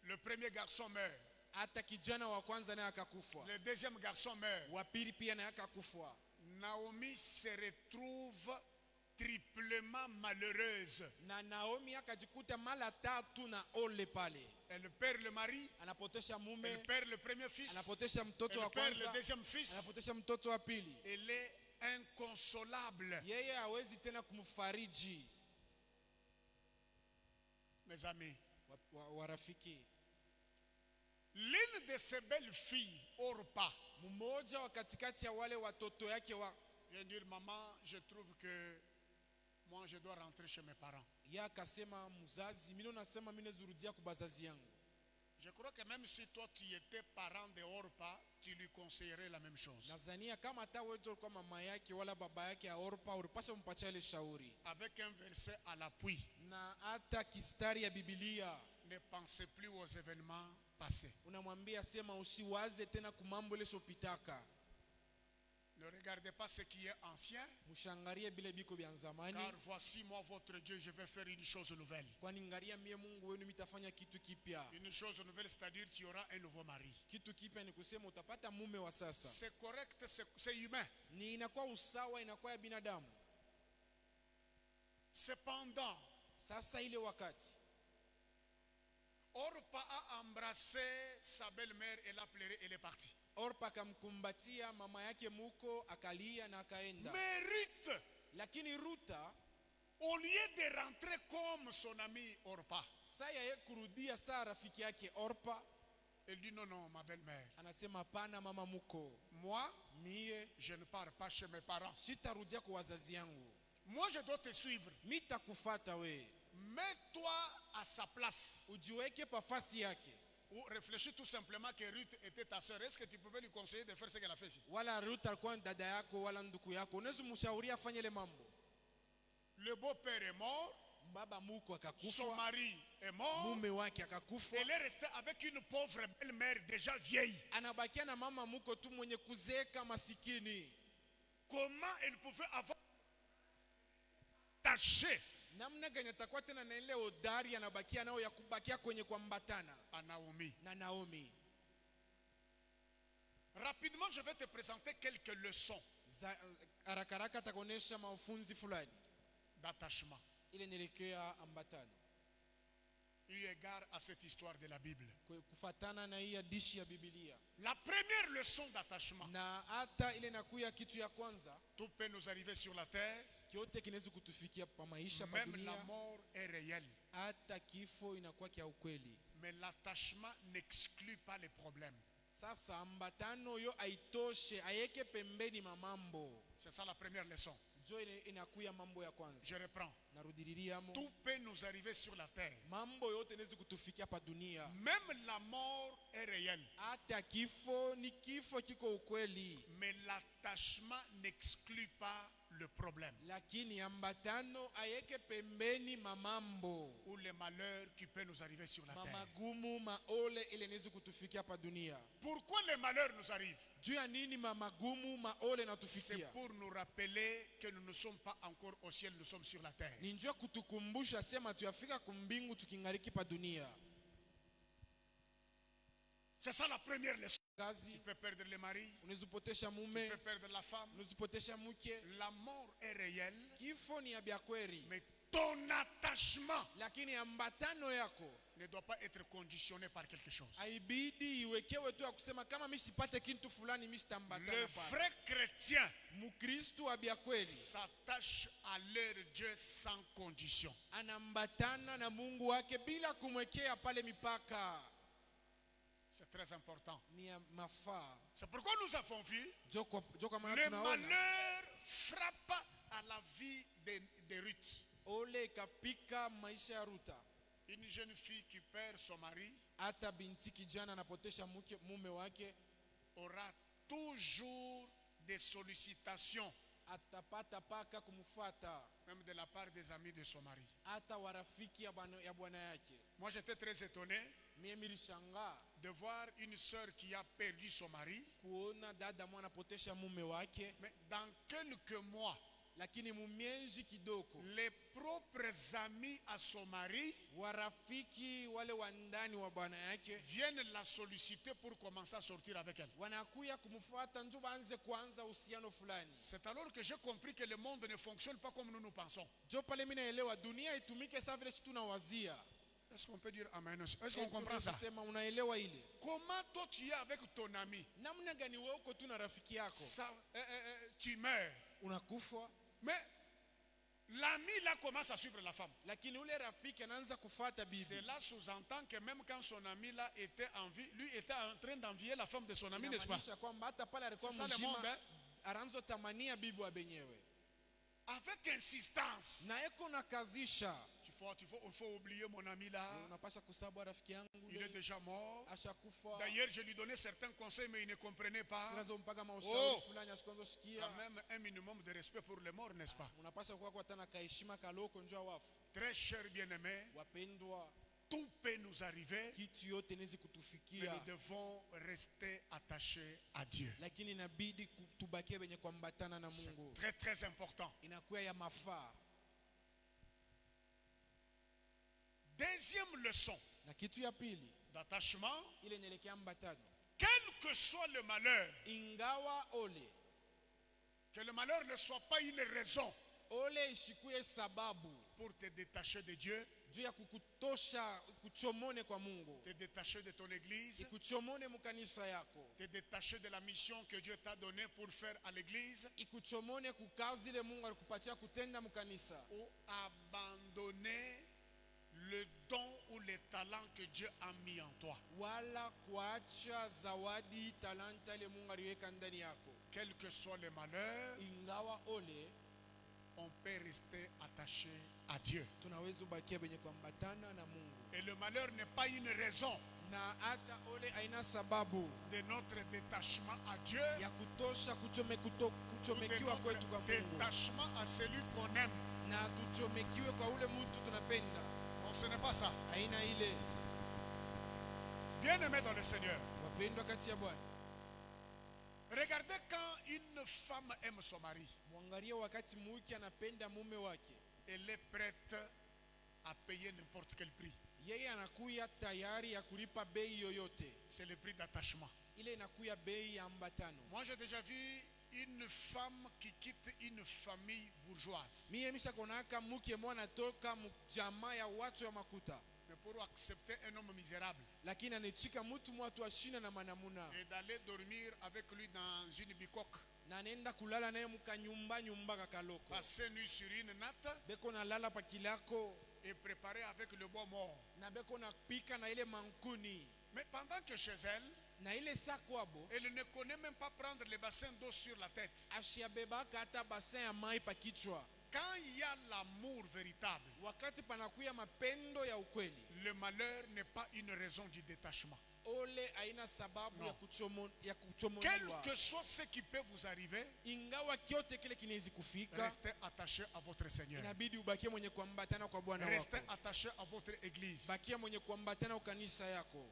Speaker 3: le premier garçon meurt,
Speaker 1: hata kijana wa kwanza naye akakufa.
Speaker 3: le deuxième garçon meurt.
Speaker 1: Wa pili pia naye akakufa.
Speaker 3: Naomi se retrouve triplement malheureuse.
Speaker 1: Na Naomi akajikuta mara tatu na ole pale.
Speaker 3: Elle perd le mari,
Speaker 1: Anapotesha
Speaker 3: elle
Speaker 1: mume,
Speaker 3: perd le premier fils,
Speaker 1: anapotesha mtoto wa
Speaker 3: elle perd le
Speaker 1: kwanza,
Speaker 3: deuxième fils.
Speaker 1: anapotesha mtoto wa pili.
Speaker 3: Elle est inconsolable.
Speaker 1: Yeye hawezi tena kumfariji.
Speaker 3: Mes amis,
Speaker 1: Warafiki,
Speaker 3: l'une de ses belles filles, Orpa,
Speaker 1: mmoja wa katikati ya wale watoto yake
Speaker 3: vient dire, maman, je trouve que moi je dois rentrer chez mes parents.
Speaker 1: ya akasema, mzazi, mimi nasema mimi nazurudia kwa bazazi yangu.
Speaker 3: Je crois que même si toi tu étais parent de Orpa, tu lui conseillerais la même chose.
Speaker 1: Nazania kama hata wewe ulikuwa mama yake wala baba yake ya Orpa, ulipaswa kumpatia ile shauri.
Speaker 3: Avec un verset à l'appui.
Speaker 1: Na hata kistari ya Biblia
Speaker 3: Ne pensez plus aux événements passés.
Speaker 1: unamwambia sema usiwaze tena kumambo ile shopitaka.
Speaker 3: Ne regardez regardez pas ce qui est ancien,
Speaker 1: Mushangarie bile biko bya zamani,
Speaker 3: car voici moi votre Dieu, je vais faire une chose nouvelle.
Speaker 1: kwani ngaria mie Mungu wenu mitafanya kitu kipya.
Speaker 3: Une chose nouvelle, c'est-à-dire tu auras un nouveau mari.
Speaker 1: Kitu kipya ni kusema utapata mume wa sasa.
Speaker 3: C'est correct, c'est humain.
Speaker 1: Ni inakuwa usawa, inakuwa ya binadamu.
Speaker 3: Cependant,
Speaker 1: Sasa ile wakati
Speaker 3: Orpa a embrassé sa belle-mère, elle a pleuré, elle est partie.
Speaker 1: Orpa akamkumbatia mama yake muko, akalia na akaenda.
Speaker 3: Mais Ruth,
Speaker 1: Lakini Ruta
Speaker 3: au lieu de rentrer comme son ami Orpa,
Speaker 1: saa ya kurudia saa rafiki yake Orpa,
Speaker 3: elle dit non, non, ma belle-mère,
Speaker 1: anasema pana mama muko,
Speaker 3: moi,
Speaker 1: mie
Speaker 3: je ne pars pas chez mes parents.
Speaker 1: sitarudia kwa wazazi yangu,
Speaker 3: Moi, je dois te suivre.
Speaker 1: mitakufata we.
Speaker 3: Mets-toi à sa place.
Speaker 1: Ujiweke pafasi yake.
Speaker 3: Ou réfléchis tout simplement que Ruth était ta soeur. Est-ce que tu pouvais lui conseiller de faire ce qu'elle a fait ici?
Speaker 1: Wala Ruta alikuwa dada yako wala ndugu yako, unaweza mshauria afanye ile mambo.
Speaker 3: Le beau-père est mort,
Speaker 1: Baba muko
Speaker 3: son
Speaker 1: akakufa,
Speaker 3: mari est mort,
Speaker 1: mume wake akakufa,
Speaker 3: elle est restée avec une pauvre belle-mère déjà vieille.
Speaker 1: anabakia na mama muko tu mwenye kuzeka masikini.
Speaker 3: Comment elle pouvait avoir taché
Speaker 1: Namna gani atakuwa tena na ile odari anabakia nao ya kubakia kwenye kuambatana
Speaker 3: à Naomi?
Speaker 1: na Naomi?
Speaker 3: Rapidement, je vais te présenter quelques leçons
Speaker 1: Haraka haraka atakuonesha mafunzi fulani
Speaker 3: d'attachement,
Speaker 1: ile nielekea ambatano
Speaker 3: eu égard à cette histoire de la Bible.
Speaker 1: kufatana na hii hadithi ya Biblia.
Speaker 3: La première leçon d'attachement,
Speaker 1: Na hata ile nakuya kitu ya kwanza,
Speaker 3: tout peut nous arriver sur la terre,
Speaker 1: kiote kinaweza kutufikia pa maisha pa
Speaker 3: même la
Speaker 1: dunia,
Speaker 3: mort est réelle.
Speaker 1: hata kifo inakuwa kia ukweli.
Speaker 3: Mais l'attachement n'exclut pas les problèmes.
Speaker 1: Sasa ambatano yo aitoshe, ayeke pembeni mamambo.
Speaker 3: C'est ça la première leçon.
Speaker 1: Jo inakuya mambo ya kwanza.
Speaker 3: Je reprends.
Speaker 1: Narudiliria mo.
Speaker 3: Tout peut nous arriver sur la terre.
Speaker 1: Mambo yote inaweza kutufikia pa dunia.
Speaker 3: Même la mort est réelle.
Speaker 1: Hata kifo ni kifo kiko ukweli.
Speaker 3: Mais l'attachement n'exclut pas le problème
Speaker 1: Lakini ambatano ayeke pembeni mamambo.
Speaker 3: ou les malheurs qui peuvent nous arriver sur la terre.
Speaker 1: Mamagumu maole ile inaweza kutufikia pa dunia.
Speaker 3: Pourquoi les malheurs nous arrivent?
Speaker 1: Juu ya nini mamagumu maole
Speaker 3: C'est
Speaker 1: natufikia?
Speaker 3: pour nous rappeler que nous ne sommes pas encore au ciel, nous sommes sur la terre.
Speaker 1: Ni njoo kutukumbusha sema tuyafika kumbingu tukingariki pa dunia.
Speaker 3: C'est ça la première leçon.
Speaker 1: Kazi
Speaker 3: Tu peux perdre le mari,
Speaker 1: unazipotesha
Speaker 3: tu
Speaker 1: mume,
Speaker 3: peux perdre la femme.
Speaker 1: unazipotesha mke.
Speaker 3: La mort est réelle,
Speaker 1: Kifo ni ya bya kweli,
Speaker 3: mais ton attachement
Speaker 1: lakini ambatano yako
Speaker 3: ne doit pas être conditionné par quelque chose.
Speaker 1: haibidi iwekewe tu ya kusema kama mimi sipate kitu fulani mimi
Speaker 3: Le
Speaker 1: sitambatana.
Speaker 3: vrai chrétien
Speaker 1: Mkristo wa bya kweli
Speaker 3: s'attache à leur Dieu sans condition.
Speaker 1: anambatana na Mungu wake bila kumwekea pale mipaka.
Speaker 3: C'est très important.
Speaker 1: Ni ya mafaa.
Speaker 3: C'est pourquoi nous avons vu
Speaker 1: Joka maana
Speaker 3: le
Speaker 1: tunaona
Speaker 3: malheur frappe à la vie de Ruth.
Speaker 1: ole kapika maisha ya Ruta.
Speaker 3: Une jeune fille qui perd son mari
Speaker 1: Hata binti kijana anapotesha mume wake
Speaker 3: aura toujours des sollicitations,
Speaker 1: atapata paka kumfuata,
Speaker 3: même de la part des amis de son mari.
Speaker 1: hata warafiki ya bwana yake.
Speaker 3: Moi, j'étais très étonné
Speaker 1: Mimi nilishangaa
Speaker 3: de voir une sœur qui a perdu son mari,
Speaker 1: kuona dada mwana potesha mume wake,
Speaker 3: mais dans quelques mois,
Speaker 1: lakini mumienji kidogo
Speaker 3: les propres amis à son mari
Speaker 1: warafiki wale wa ndani wa bwana yake
Speaker 3: viennent la solliciter pour commencer à sortir avec elle.
Speaker 1: wanakuya kumfuata njo baanze kuanza uhusiano fulani.
Speaker 3: C'est alors que j'ai compris que le monde ne fonctionne pas comme nous pensons.
Speaker 1: Jo pale mimi naelewa dunia itumike sawa vile sisi tunawazia.
Speaker 3: Est-ce qu'on peut dire amen? Est-ce qu'on comprend ça?
Speaker 1: Sema unaelewa ile.
Speaker 3: Comment toi tu es avec ton ami?
Speaker 1: Namna gani wewe uko tu na rafiki yako?
Speaker 3: Ça, tu meurs.
Speaker 1: Unakufa.
Speaker 3: Mais l'ami là commence à suivre la femme.
Speaker 1: Lakini ule rafiki anaanza kufuata bibi.
Speaker 3: Cela sous-entend que même quand son ami là était en vie, lui était en train d'envier la femme de son ami, n'est-ce pas?
Speaker 1: Inamaanisha kwamba hata pale alikuwa
Speaker 3: C'est ça le monde,
Speaker 1: mzima
Speaker 3: hein?
Speaker 1: anaanza tamania bibi wa benyewe.
Speaker 3: Avec insistance.
Speaker 1: Na eko nakazisha.
Speaker 3: Il faut oublier mon ami là.
Speaker 1: Unapasha kusabu rafiki yangu
Speaker 3: Il est déjà mort.
Speaker 1: ashakufa.
Speaker 3: D'ailleurs, je lui donnais certains conseils, mais il ne comprenait pas.
Speaker 1: Tunaanza mpaka maushauri
Speaker 3: Oh!
Speaker 1: fulani asikuanza sikia.
Speaker 3: Quand même un minimum de respect pour les morts, n'est-ce pas?
Speaker 1: Unapasha kuwa kwa tana kaheshima kaloko njoo wafu.
Speaker 3: Très cher bien-aimé,
Speaker 1: Wapendwa,
Speaker 3: tout peut nous arriver,
Speaker 1: kitu yote inaweza
Speaker 3: mais
Speaker 1: kutufikia,
Speaker 3: nous devons rester attachés à Dieu.
Speaker 1: lakini inabidi tubakie wenye kuambatana na
Speaker 3: C'est
Speaker 1: Mungu.
Speaker 3: très très important.
Speaker 1: Inakuwa ya mafaa.
Speaker 3: Deuxième leçon
Speaker 1: Na kitu ya pili
Speaker 3: d'attachement,
Speaker 1: ile inaelekea mbatano.
Speaker 3: quel que soit le malheur,
Speaker 1: Ingawa
Speaker 3: que le malheur ne soit pas une raison
Speaker 1: ole ishikuye sababu
Speaker 3: pour te détacher de Dieu,
Speaker 1: juu ya kukutosha kuchomone kwa Mungu,
Speaker 3: te détacher de ton église,
Speaker 1: ikuchomone mukanisa yako,
Speaker 3: te détacher de la mission que Dieu t'a donnée pour faire à l'église,
Speaker 1: ikuchomone kukazi ile Mungu alikupatia kutenda mukanisa,
Speaker 3: ou abandonner le don ou les talents que Dieu a mis en toi.
Speaker 1: wala kuacha zawadi talanta ile Mungu aliweka ndani yako.
Speaker 3: Quel que soit le malheur,
Speaker 1: Ingawa ole
Speaker 3: on peut rester attaché à Dieu.
Speaker 1: tunaweza ubakia benye kuambatana na Mungu,
Speaker 3: Et le malheur n'est pas une raison
Speaker 1: na hata ole haina sababu
Speaker 3: de notre détachement à Dieu,
Speaker 1: ya kutosha
Speaker 3: ou de
Speaker 1: kuchomekiwa kwetu kwa
Speaker 3: notre
Speaker 1: Mungu,
Speaker 3: détachement à celui qu'on aime.
Speaker 1: na tuchomekiwe kwa ule mtu tunapenda.
Speaker 3: Non, ce n'est pas ça.
Speaker 1: Haina ile.
Speaker 3: Bien-aimés dans le Seigneur,
Speaker 1: Wapendwa kati ya Bwana,
Speaker 3: regardez quand une femme aime son mari,
Speaker 1: mwangalie wakati mke anapenda mume wake,
Speaker 3: elle est prête à payer n'importe quel prix.
Speaker 1: yeye anakuya tayari ya kulipa bei yoyote.
Speaker 3: C'est le prix d'attachement.
Speaker 1: Ile inakuya bei ya ambatano.
Speaker 3: Moi, j'ai déjà vu une femme qui quitte une famille bourgeoise.
Speaker 1: Mie misha konaka mke mwana toka mjamaa ya watu ya makuta,
Speaker 3: Mais pour accepter un homme misérable
Speaker 1: lakini anechika mtu mwatu ashina na manamuna,
Speaker 3: et d'aller dormir avec lui dans une bicoque,
Speaker 1: na nenda kulala naye nyumba kakaloko,
Speaker 3: passer nuit sur une natte
Speaker 1: beko na lala pakilako,
Speaker 3: et préparer avec le bois mort.
Speaker 1: na beko na pika na ile mankuni,
Speaker 3: Mais pendant que chez elle,
Speaker 1: na ile sakwabo
Speaker 3: elle ne connaît même pas prendre les bassins d'eau sur la tête.
Speaker 1: ashiabebaka hata basin ya mai pa kichwa.
Speaker 3: Quand il y a l'amour véritable,
Speaker 1: Wakati panakuya mapendo ya ukweli,
Speaker 3: le malheur n'est pas une raison du détachement.
Speaker 1: ole haina sababu
Speaker 3: No.
Speaker 1: ya
Speaker 3: Quel
Speaker 1: kuchomoniwa.
Speaker 3: que soit ce qui peut vous arriver,
Speaker 1: Ingawa kyote kile kinaweza kufika,
Speaker 3: restez attaché à votre Seigneur.
Speaker 1: inabidi ubakie mwenye kuambatana kwa Bwana
Speaker 3: Restez
Speaker 1: wako.
Speaker 3: attaché à votre église.
Speaker 1: Bakia mwenye kuambatana ukanisa yako.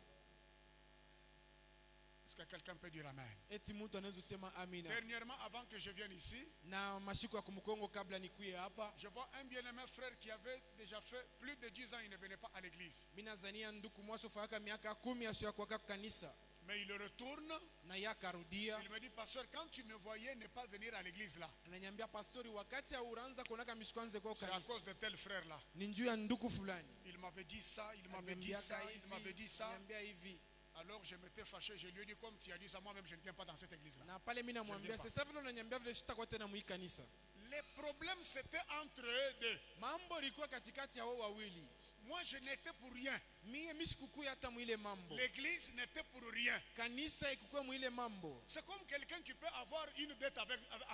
Speaker 3: Est-ce que quelqu'un peut dire Amen?
Speaker 1: Eti mtu anaweza kusema amina.
Speaker 3: Dernièrement, avant que je vienne ici,
Speaker 1: Na mashiko ya kumkongo kabla nikuye hapa,
Speaker 3: je vois un bien-aimé frère qui avait déjà fait plus de 10 ans, il ne venait pas à l'église.
Speaker 1: mimi nazania nduku mwaso faka miaka 10 ashakuwa kwa kanisa,
Speaker 3: Mais il retourne,
Speaker 1: na yakarudia.
Speaker 3: il me dit, pasteur, quand tu me voyais ne pas venir à l'église là,
Speaker 1: Ananiambia pastori, wakati auranza kuonaka mishikwanze kwa
Speaker 3: c'est à
Speaker 1: kanisa,
Speaker 3: cause de tel frère là.
Speaker 1: ni njuu ya nduku fulani.
Speaker 3: Il m'avait dit ça, il m'avait dit
Speaker 1: Aliniambiaka
Speaker 3: ça,
Speaker 1: hivi,
Speaker 3: il m'avait dit ça.
Speaker 1: aliniambia hivi.
Speaker 3: Alors je m'étais fâché, je lui ai dit, comme tu as dit ça, moi-même je ne viens pas dans cette église là.
Speaker 1: Na pale mimi namwambia
Speaker 3: Je
Speaker 1: sasa vile unaniambia vile sitakuwa tena mwi kanisa.
Speaker 3: Les problèmes c'était entre eux deux.
Speaker 1: Mambo ilikuwa katikati ya wao wawili.
Speaker 3: Moi je n'étais pour rien.
Speaker 1: Mie mishikukuya hata mwile mambo.
Speaker 3: L'église n'était pour rien.
Speaker 1: Kanisa ikukuwa mwile mambo.
Speaker 3: C'est comme quelqu'un qui peut avoir une dette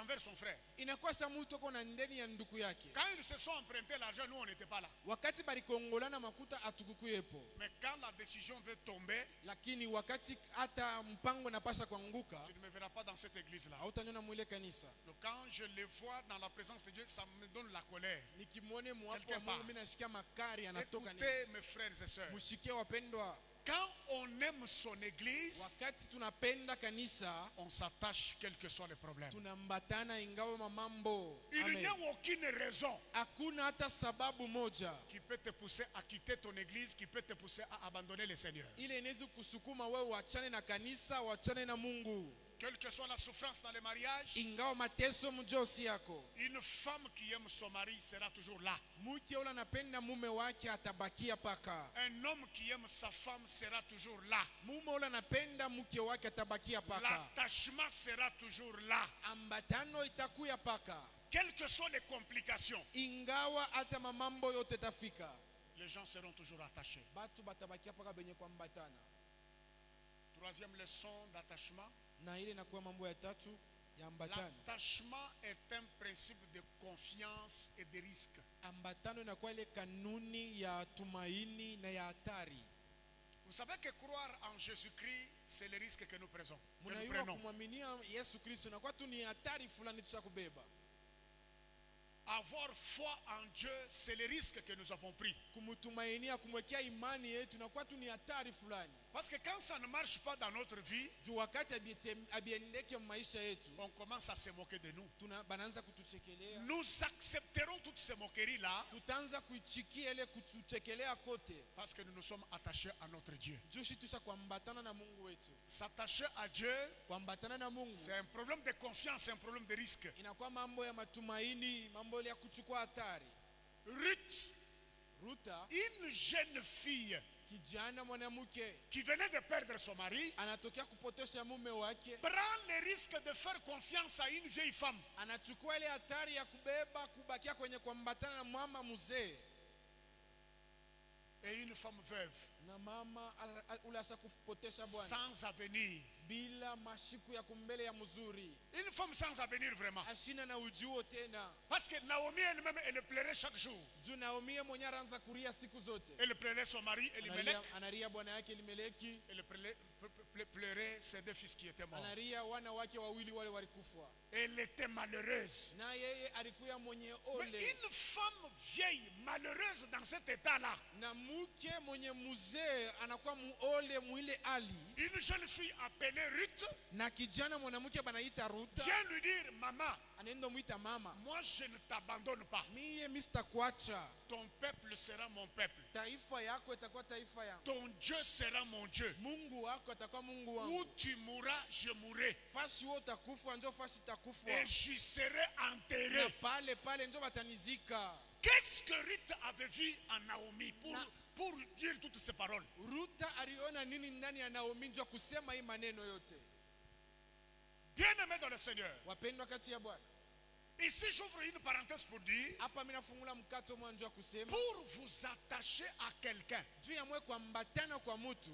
Speaker 3: envers son frère.
Speaker 1: Inakuwa sa mtu uko na ndeni ya nduku yake.
Speaker 3: Quand ils se sont empruntés l'argent, nous on n'était pas là.
Speaker 1: Wakati balikongolana makuta atukukuyepo.
Speaker 3: Mais quand la décision veut tomber,
Speaker 1: Lakini wakati hata mpango napasha kuanguka,
Speaker 3: tu ne me verras pas dans cette église là.
Speaker 1: hautaniona mwile kanisa.
Speaker 3: Donc quand je les vois dans la présence de Dieu, ça me donne la colère.
Speaker 1: Nikimwone mwapo
Speaker 3: Quelque
Speaker 1: wa
Speaker 3: part.
Speaker 1: Mungu mimi nashikia makari anatoka ni.
Speaker 3: Écoutez mes frères et sœurs,
Speaker 1: Mushikie wapendwa,
Speaker 3: quand on aime son église,
Speaker 1: wakati tunapenda kanisa,
Speaker 3: on s'attache quel que soit le problème.
Speaker 1: tunambatana ingawa mambo.
Speaker 3: Il n'y a
Speaker 1: Amen.
Speaker 3: aucune raison
Speaker 1: Hakuna hata sababu moja
Speaker 3: qui peut te pousser à quitter ton église, qui peut te pousser à abandonner le Seigneur.
Speaker 1: ile inaweza kusukuma wewe uachane na kanisa, uachane na Mungu.
Speaker 3: Quelle que soit la souffrance dans le mariage,
Speaker 1: Ingawa mateso mjosi yako,
Speaker 3: une femme qui aime son mari sera toujours là.
Speaker 1: mke yule anapenda mume wake atabakia paka.
Speaker 3: Un homme qui aime sa femme sera toujours là.
Speaker 1: Mume yule anapenda mke wake atabakia paka.
Speaker 3: L'attachement sera toujours là.
Speaker 1: Ambatano itakuya paka.
Speaker 3: Quelles que soient les complications,
Speaker 1: Ingawa hata mambo yote tafika,
Speaker 3: les gens seront toujours attachés.
Speaker 1: batu batabakia paka benye kuambatana.
Speaker 3: Troisième leçon d'attachement.
Speaker 1: Na ile inakuwa mambo ya tatu ya ambatano.
Speaker 3: L'attachement est un principe de confiance et de risque.
Speaker 1: Ambatano inakuwa ile kanuni ya tumaini na ya hatari.
Speaker 3: Vous savez que croire en Jésus-Christ, c'est le risque que nous prenons.
Speaker 1: Mnaiwa kumwaminia Yesu Kristo inakuwa tu ni hatari fulani tucha kubeba.
Speaker 3: avoir foi en Dieu, c'est le risque que nous avons pris.
Speaker 1: Kumtumainia, kumwekea imani yetu na kwa tu ni hatari fulani.
Speaker 3: Parce que quand ça ne marche pas dans notre vie,
Speaker 1: Juu wakati abiendeke maisha yetu,
Speaker 3: on commence à se moquer de nous.
Speaker 1: Banaanza kutuchekelea.
Speaker 3: Nous accepterons toutes ces moqueries-là
Speaker 1: Tutaanza kuichikia ile kutuchekelea kote.
Speaker 3: parce que nous nous sommes attachés à notre Dieu.
Speaker 1: Juu shitusha kuambatana na Mungu wetu.
Speaker 3: S'attacher à Dieu,
Speaker 1: Kuambatana na Mungu
Speaker 3: c'est un problème de confiance, c'est un problème de risque.
Speaker 1: inakuwa mambo ya matumaini, mambo ya kuchukua hatari.
Speaker 3: Ruth,
Speaker 1: Ruta,
Speaker 3: une jeune fille
Speaker 1: kijana mwanamke
Speaker 3: qui venait de perdre son mari,
Speaker 1: anatokea kupotosha mume wake,
Speaker 3: prend le risque de faire confiance à une vieille femme.
Speaker 1: anachukua ile hatari ya kubakia kwenye kuambatana na mama mzee
Speaker 3: Et une femme veuve,
Speaker 1: na mama ule kupotesha bwana
Speaker 3: sans avenir.
Speaker 1: bila mashiku ya kumbele ya mzuri,
Speaker 3: Une femme sans avenir vraiment.
Speaker 1: ashina na ujuo tena.
Speaker 3: Parce que Naomi elle-même, elle pleurait chaque jour.
Speaker 1: Juu Naomi mwenyewe anaanza kulia siku zote,
Speaker 3: Elle pleurait son mari Elimelech.
Speaker 1: anaria bwana yake Elimeleki,
Speaker 3: Elle pleurait ses deux fils qui étaient morts.
Speaker 1: anaria wana wake wawili wale walikufa,
Speaker 3: Elle était malheureuse.
Speaker 1: na yeye alikuwa mwenye
Speaker 3: Mais
Speaker 1: ole.
Speaker 3: une femme vieille, malheureuse dans cet état-là,
Speaker 1: Na mke mwenye mzee anakuwa muole mwile ali,
Speaker 3: une jeune fille appelée Ruth
Speaker 1: na kijana mwanamke banaita Ruta
Speaker 3: vient lui dire, maman,
Speaker 1: anaenda mwita mama,
Speaker 3: moi je ne t'abandonne pas.
Speaker 1: miye Mr. Kuacha,
Speaker 3: Ton peuple sera mon peuple.
Speaker 1: taifa yako itakuwa taifa yangu,
Speaker 3: Ton Dieu sera mon Dieu.
Speaker 1: Mungu wako atakuwa Mungu
Speaker 3: Où
Speaker 1: wangu.
Speaker 3: tu mourras, je mourrai.
Speaker 1: Fasi wewe utakufa njo fasi itakufa,
Speaker 3: Et j'y serai
Speaker 1: na
Speaker 3: enterré.
Speaker 1: pale njo batanizika.
Speaker 3: Qu'est-ce que Ruth avait vu en Naomi
Speaker 1: Na-
Speaker 3: pour dire toutes ces paroles?
Speaker 1: Ruta aliona nini ndani ya Naomi njo kusema hii maneno yote?
Speaker 3: Bien-aimés dans le Seigneur.
Speaker 1: Wapendwa kati ya Bwana,
Speaker 3: Ici, j'ouvre une parenthèse pour dire,
Speaker 1: hapa mimi nafungula mkato mwanzo wa kusema
Speaker 3: pour vous attacher à quelqu'un,
Speaker 1: juu ya mwe kuambatana kwa mtu,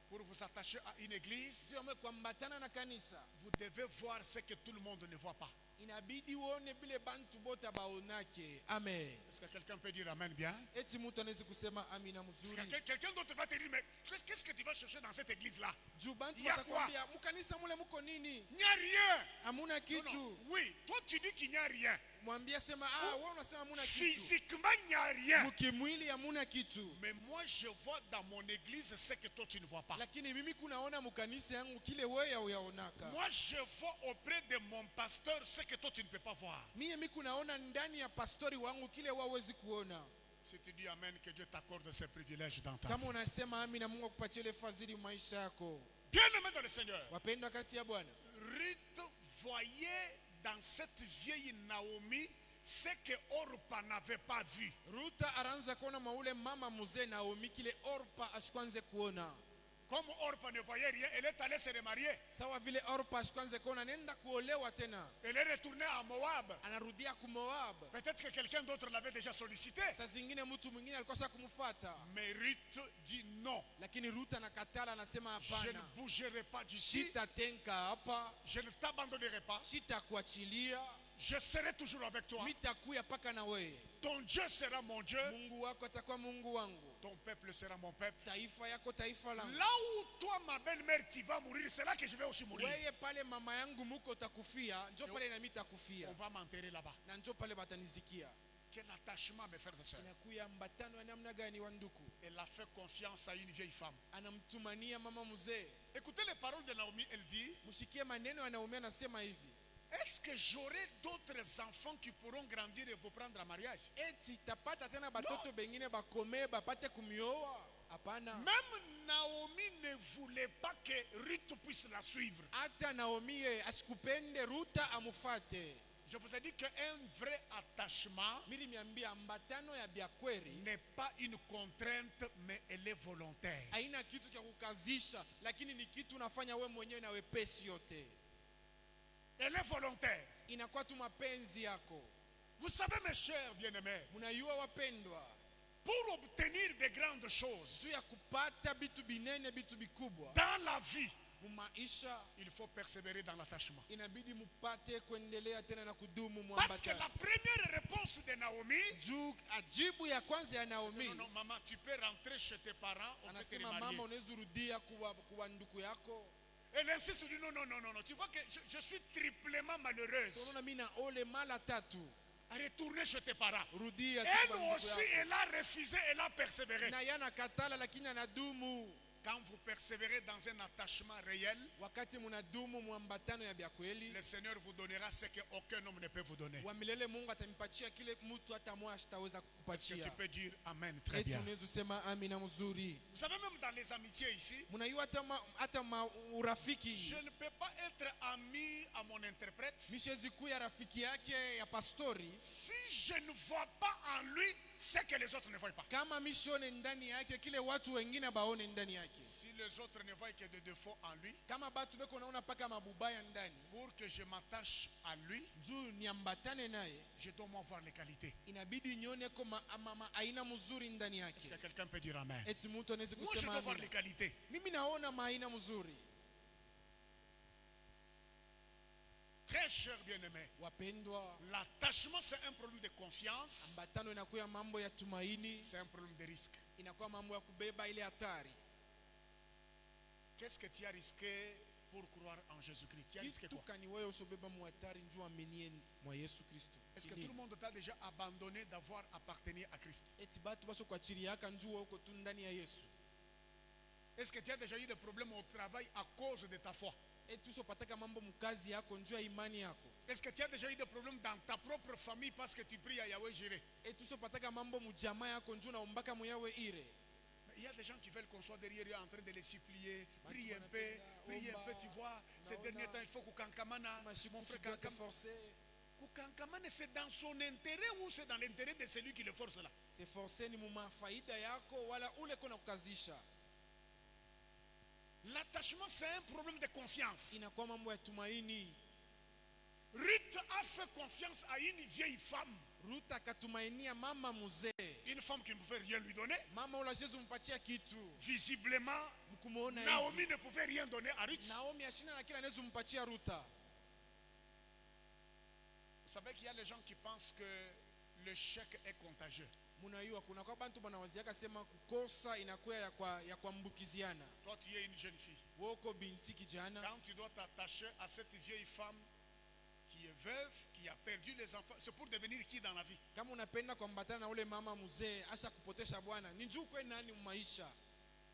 Speaker 3: pour vous attacher à une église,
Speaker 1: juu ya mwe kuambatana na kanisa,
Speaker 3: vous devez voir ce que tout le monde ne voit pas.
Speaker 1: inabidi uone bile bantu bote baonake. Amen.
Speaker 3: Est-ce que quelqu'un peut dire amen bien?
Speaker 1: Eti mtu anaweza kusema amina
Speaker 3: Est-ce
Speaker 1: mzuri.
Speaker 3: que quelqu'un d'autre va te dire, mais qu'est-ce que tu vas chercher dans cette église-là?
Speaker 1: Juu bantu
Speaker 3: Ya
Speaker 1: watakwambia mkanisa mule muko nini?
Speaker 3: Il n'y a rien.
Speaker 1: Hamuna
Speaker 3: Non,
Speaker 1: kitu.
Speaker 3: non. Oui, toi tu dis qu'il n'y a rien.
Speaker 1: Mwambie sema wewe unasema hamuna kitu.
Speaker 3: Physiquement, il n'y a rien.
Speaker 1: Mkimwili hamuna kitu.
Speaker 3: Mais moi, je vois dans mon église ce que toi tu ne vois pas.
Speaker 1: Lakini mimi kunaona mkanisa yangu kile wewe hauyaonaka.
Speaker 3: Moi, je vois auprès de mon pasteur ce que toi tu ne peux pas voir.
Speaker 1: Mimi kunaona ndani ya pastori wangu kile wewe hauwezi kuona.
Speaker 3: Si tu dis amen, que Dieu t'accorde ces privilèges dans ta
Speaker 1: Kama
Speaker 3: vie.
Speaker 1: unasema amina, Mungu akupatie ile fadhili maisha yako.
Speaker 3: Bien-aimé dans le Seigneur,
Speaker 1: Wapendwa kati ya Bwana,
Speaker 3: Ruth voyait dans cette vieille Naomi ce que Orpa n'avait pas vu.
Speaker 1: Ruta araanza kuona maule mama mzee Naomi kile Orpa ashikwanze kuona.
Speaker 3: Comme Orpa ne voyait rien, elle est allée se remarier.
Speaker 1: Sawa vile Orpa ashikwanze kuona nenda kuolewa tena.
Speaker 3: Elle est retournée à Moab.
Speaker 1: Anarudia ku Moab.
Speaker 3: Peut-être que quelqu'un d'autre l'avait déjà sollicité.
Speaker 1: Saa zingine mtu mwingine alikuwa sasa kumfuata.
Speaker 3: Mais Ruth dit non.
Speaker 1: Lakini Ruta anakatala, anasema
Speaker 3: Je ne
Speaker 1: hapana.
Speaker 3: bougerai pas d'ici.
Speaker 1: Sitatenka hapa,
Speaker 3: Je ne t'abandonnerai pas.
Speaker 1: sitakuachilia,
Speaker 3: Je serai toujours avec toi.
Speaker 1: mitakuya paka na wewe.
Speaker 3: Ton Dieu sera mon Dieu.
Speaker 1: Mungu wako atakuwa Mungu wangu.
Speaker 3: Ton peuple sera mon peuple.
Speaker 1: Taifa yako taifa langu.
Speaker 3: Là où toi, ma belle-mère, tu vas mourir, c'est là que je vais aussi mourir.
Speaker 1: Wewe pale mama yangu muko utakufia, njoo pale na mimi takufia.
Speaker 3: On va m'enterrer là-bas.
Speaker 1: Na njoo pale batanizikia.
Speaker 3: Quel attachement, mes frères et sœurs.
Speaker 1: Inakuya mbatano ya namna gani wa nduku?
Speaker 3: Elle a fait confiance à une vieille femme.
Speaker 1: Anamtumania mama mzee.
Speaker 3: Écoutez les paroles de Naomi, elle dit,
Speaker 1: Mshikie maneno ya Naomi, anasema hivi:
Speaker 3: est-ce que j'aurai d'autres enfants qui pourront grandir et vous prendre en mariage?
Speaker 1: eti tapata tena batoto bengine bakome bapate kumioa? Hapana.
Speaker 3: Même Naomi ne voulait pas que Ruth puisse la suivre.
Speaker 1: Hata Naomi asikupende Ruta amufate.
Speaker 3: Je vous ai dit qu'un vrai attachement
Speaker 1: Mimi niambia mbatano ya biakweri
Speaker 3: n'est pas une contrainte, mais elle est volontaire.
Speaker 1: haina kitu cha kukazisha, lakini ni kitu unafanya we mwenyewe na wepesi yote.
Speaker 3: Elle est volontaire.
Speaker 1: Inakuwa tu mapenzi yako.
Speaker 3: Vous savez, mes chers bien-aimés,
Speaker 1: Mnayua wapendwa,
Speaker 3: pour obtenir de grandes choses
Speaker 1: juu ya kupata bitu binene bitu bikubwa
Speaker 3: dans la vie,
Speaker 1: mumaisha,
Speaker 3: il faut persévérer dans l'attachement.
Speaker 1: inabidi mupate kuendelea tena na kudumu
Speaker 3: Parce que
Speaker 1: mwambatano.
Speaker 3: la première réponse de Naomi,
Speaker 1: Juu ajibu ya kwanza ya Naomi,
Speaker 3: non, non, maman, tu peux rentrer chez tes parents, on peut te
Speaker 1: anasema mama,
Speaker 3: remarier.
Speaker 1: unaweza rudia kuwa ndugu yako.
Speaker 3: Elle insiste, dit non, non, non, non, non. Tu vois que je suis triplement malheureuse.
Speaker 1: Tunaona mimi na ole mara tatu.
Speaker 3: à retourner chez tes parents.
Speaker 1: rudia
Speaker 3: Elle
Speaker 1: siku ya ndugu
Speaker 3: aussi,
Speaker 1: yako.
Speaker 3: elle a refusé, elle a persévéré.
Speaker 1: Na yana katala lakini anadumu.
Speaker 3: Quand vous persévérez dans un attachement réel,
Speaker 1: Wakati munadumu muambatano ya bya kweli,
Speaker 3: le Seigneur vous donnera ce qu'aucun homme ne peut vous donner.
Speaker 1: wa milele Mungu atamipatia kile mtu hata mmoja hataweza
Speaker 3: Est-ce que
Speaker 1: kukupatia.
Speaker 3: tu peux dire Amen? Très
Speaker 1: Eti
Speaker 3: bien.
Speaker 1: unaweza kusema amina mzuri.
Speaker 3: Vous savez, même dans les amitiés ici,
Speaker 1: Mnajua hata urafiki.
Speaker 3: je ne peux pas être ami à mon interprète
Speaker 1: Mishezi kuu ya rafiki yake ya pastori
Speaker 3: si je ne vois pas en lui ce que les autres ne voient pas.
Speaker 1: kama mishone ndani yake kile watu wengine baone ndani yake.
Speaker 3: Si les autres ne voient que des défauts en lui,
Speaker 1: Kama batu beko naona paka mabubaya ndani,
Speaker 3: pour que je m'attache à lui,
Speaker 1: juu niambatane naye,
Speaker 3: je dois m'en voir les qualités.
Speaker 1: inabidi nione kama aina mzuri ndani
Speaker 3: Est-ce
Speaker 1: yake.
Speaker 3: que quelqu'un peut dire Amen?
Speaker 1: Eti mtu anaweza
Speaker 3: Moi, je
Speaker 1: kusema
Speaker 3: dois voir
Speaker 1: amina.
Speaker 3: les qualités.
Speaker 1: Mimi naona aina mzuri.
Speaker 3: Très cher bien-aimé,
Speaker 1: Wapendwa,
Speaker 3: l'attachement c'est un problème de confiance,
Speaker 1: ambatano inakuwa mambo ya tumaini,
Speaker 3: c'est un problème de risque.
Speaker 1: inakuwa mambo ya kubeba ile hatari.
Speaker 3: Qu'est-ce que tu as risqué pour croire en Jésus-Christ? Tu as risqué
Speaker 1: Kitu
Speaker 3: quoi?
Speaker 1: kani wewe usobeba mu hatari njoo aminie mwa Yesu Kristo.
Speaker 3: Est-ce que tout le monde t'a déjà abandonné d'avoir appartenu à Christ?
Speaker 1: Eti batu baso kwa chiri yaka njoo uko tu ndani ya Yesu.
Speaker 3: Est-ce que tu as déjà eu des problèmes au travail à cause de ta foi?
Speaker 1: Eti usopataka mambo mkazi yako njoo ya imani yako.
Speaker 3: Est-ce que tu as déjà eu des problèmes dans ta propre famille parce que tu pries à Yahweh Jireh?
Speaker 1: Eti usopataka mambo mjamaa yako njoo naombaka muyawe ire.
Speaker 3: Mais il y a des gens qui veulent qu'on soit derrière eux en train de les supplier. Prie un peu, tu vois. Ces derniers temps, il faut Kukankamana, mon frère Kankamana.
Speaker 1: forcer.
Speaker 3: Kukankamana, c'est dans son intérêt ou c'est dans l'intérêt de celui qui le force là?
Speaker 1: C'est forcer ni muma faida yako wala ule kona kukazisha.
Speaker 3: L'attachement, c'est un problème de confiance.
Speaker 1: Inakuwa mambo ya tumaini.
Speaker 3: Ruth a fait confiance à une vieille femme.
Speaker 1: Ruta akatumainia mama mzee.
Speaker 3: Une femme qui ne pouvait rien lui donner.
Speaker 1: Mama ula Yesu mpatia kitu.
Speaker 3: Visiblement,
Speaker 1: Mkumuona
Speaker 3: Naomi
Speaker 1: hivi.
Speaker 3: ne pouvait rien donner à Ruth.
Speaker 1: Naomi ashina na kila Yesu mpatia Ruta.
Speaker 3: Vous savez qu'il y a les gens qui pensent que le chèque est contagieux.
Speaker 1: Munaiwa kuna kwa bantu banawaziaka sema kukosa inakuwa ya kuambukiziana.
Speaker 3: Toi, tu es une jeune fille.
Speaker 1: Woko binti kijana.
Speaker 3: Quand tu dois t'attacher à cette vieille femme qui est veuve, qui a perdu les enfants, c'est pour devenir qui dans la vie?
Speaker 1: Kama unapenda kuambatana na ule mama mzee asha kupotesha bwana, ni juu kwe nani maisha?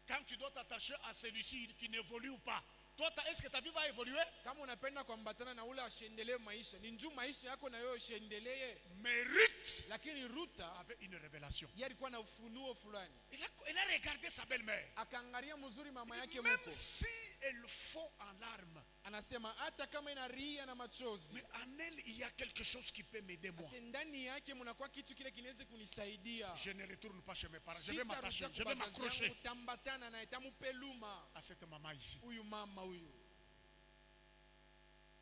Speaker 3: Quand tu dois t'attacher à celui-ci qui n'évolue pas, toi, est-ce que ta vie va évoluer?
Speaker 1: Kama unapenda kuambatana na ule ashendelee maisha, ni juu maisha yako na wewe shendelee.
Speaker 3: Mais Ruth
Speaker 1: Lakini Ruta
Speaker 3: avait une révélation.
Speaker 1: yeye alikuwa na ufunuo fulani.
Speaker 3: Elle a regardé sa belle-mère.
Speaker 1: Akaangalia mzuri mama yake
Speaker 3: Même
Speaker 1: mko.
Speaker 3: si elle fond en larmes,
Speaker 1: Anasema hata kama inaria na machozi,
Speaker 3: mais en elle, il y a quelque chose qui peut m'aider moi.
Speaker 1: basi ndani yake mnakuwa kitu kile kinaweza kunisaidia.
Speaker 3: Je ne retourne pas chez mes parents. Je vais m'attacher, je vais
Speaker 1: m'accrocher.
Speaker 3: m'accrocher
Speaker 1: Utambatana na itamupeluma
Speaker 3: à cette maman ici.
Speaker 1: huyu mama huyu.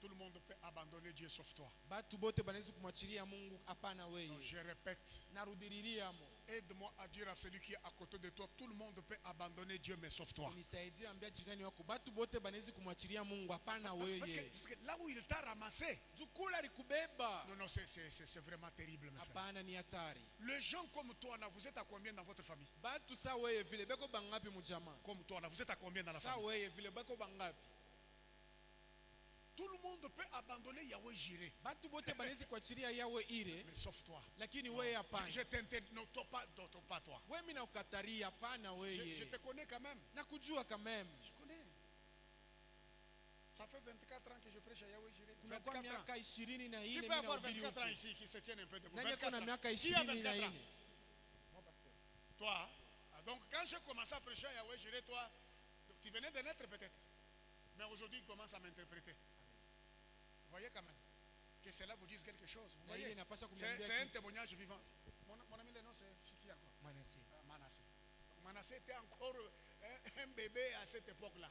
Speaker 3: Tout le monde peut abandonner Dieu sauf toi.
Speaker 1: Batu bote banaweza kumwachilia Mungu, hapana
Speaker 3: Donc,
Speaker 1: wewe.
Speaker 3: je répète,
Speaker 1: Narudiriria mo.
Speaker 3: aide-moi à dire à celui qui est à côté de toi, tout le monde peut abandonner Dieu mais sauf toi.
Speaker 1: Unisaidie ambia jirani wako batu bote banaweza kumwachilia Mungu, hapana
Speaker 3: Parce
Speaker 1: wewe.
Speaker 3: que là où il t'a ramassé,
Speaker 1: Jukula likubeba.
Speaker 3: non, c'est vraiment terrible, mes frères.
Speaker 1: Hapana ni hatari.
Speaker 3: Les gens comme toi, là, vous êtes à combien dans votre famille?
Speaker 1: Batu sa wewe vile beko bangapi mujama?
Speaker 3: Comme toi, là, vous êtes à combien dans la
Speaker 1: Sa
Speaker 3: famille?
Speaker 1: wewe vile beko bangapi?
Speaker 3: Tout le monde peut abandonner Yahweh Jireh,
Speaker 1: Batu bote banaweza kuachilia yawe ire,
Speaker 3: mais sauf toi.
Speaker 1: lakini wewe hapana.
Speaker 3: Je t'interdis, non, toi, pas toi.
Speaker 1: Wewe mimi naukataria, hapana
Speaker 3: Je
Speaker 1: wewe.
Speaker 3: te connais quand même.
Speaker 1: Nakujua quand même.
Speaker 3: Je connais. Ça fait 24 ans que je prêche à Yahweh Jireh.
Speaker 1: Kunakuwa
Speaker 3: 24 ans.
Speaker 1: miaka 24 na
Speaker 3: Qui
Speaker 1: ile
Speaker 3: peut avoir
Speaker 1: mimi
Speaker 3: 24 ans
Speaker 1: nahubiri.
Speaker 3: ici qui se tienne un peu debout?
Speaker 1: Nani ako na
Speaker 3: 24 ans.
Speaker 1: miaka
Speaker 3: Qui a
Speaker 1: 24
Speaker 3: 24 ans?
Speaker 1: Moi pasteur.
Speaker 3: Toi. Ah, donc quand j'ai commencé à prêcher à Yahweh Jireh, toi, tu venais de naître peut-être. Mais aujourd'hui, il commence à m'interpréter. Vous voyez quand même que cela vous dise quelque chose. Vous
Speaker 1: Na ile
Speaker 3: voyez?
Speaker 1: inapaswa kuniambia
Speaker 3: C'est un
Speaker 1: kitu.
Speaker 3: témoignage vivant. Mon ami, le nom c'est qui encore?
Speaker 1: Mwanasi.
Speaker 3: Manassé. Donc, Manassé était encore un bébé à cette époque-là.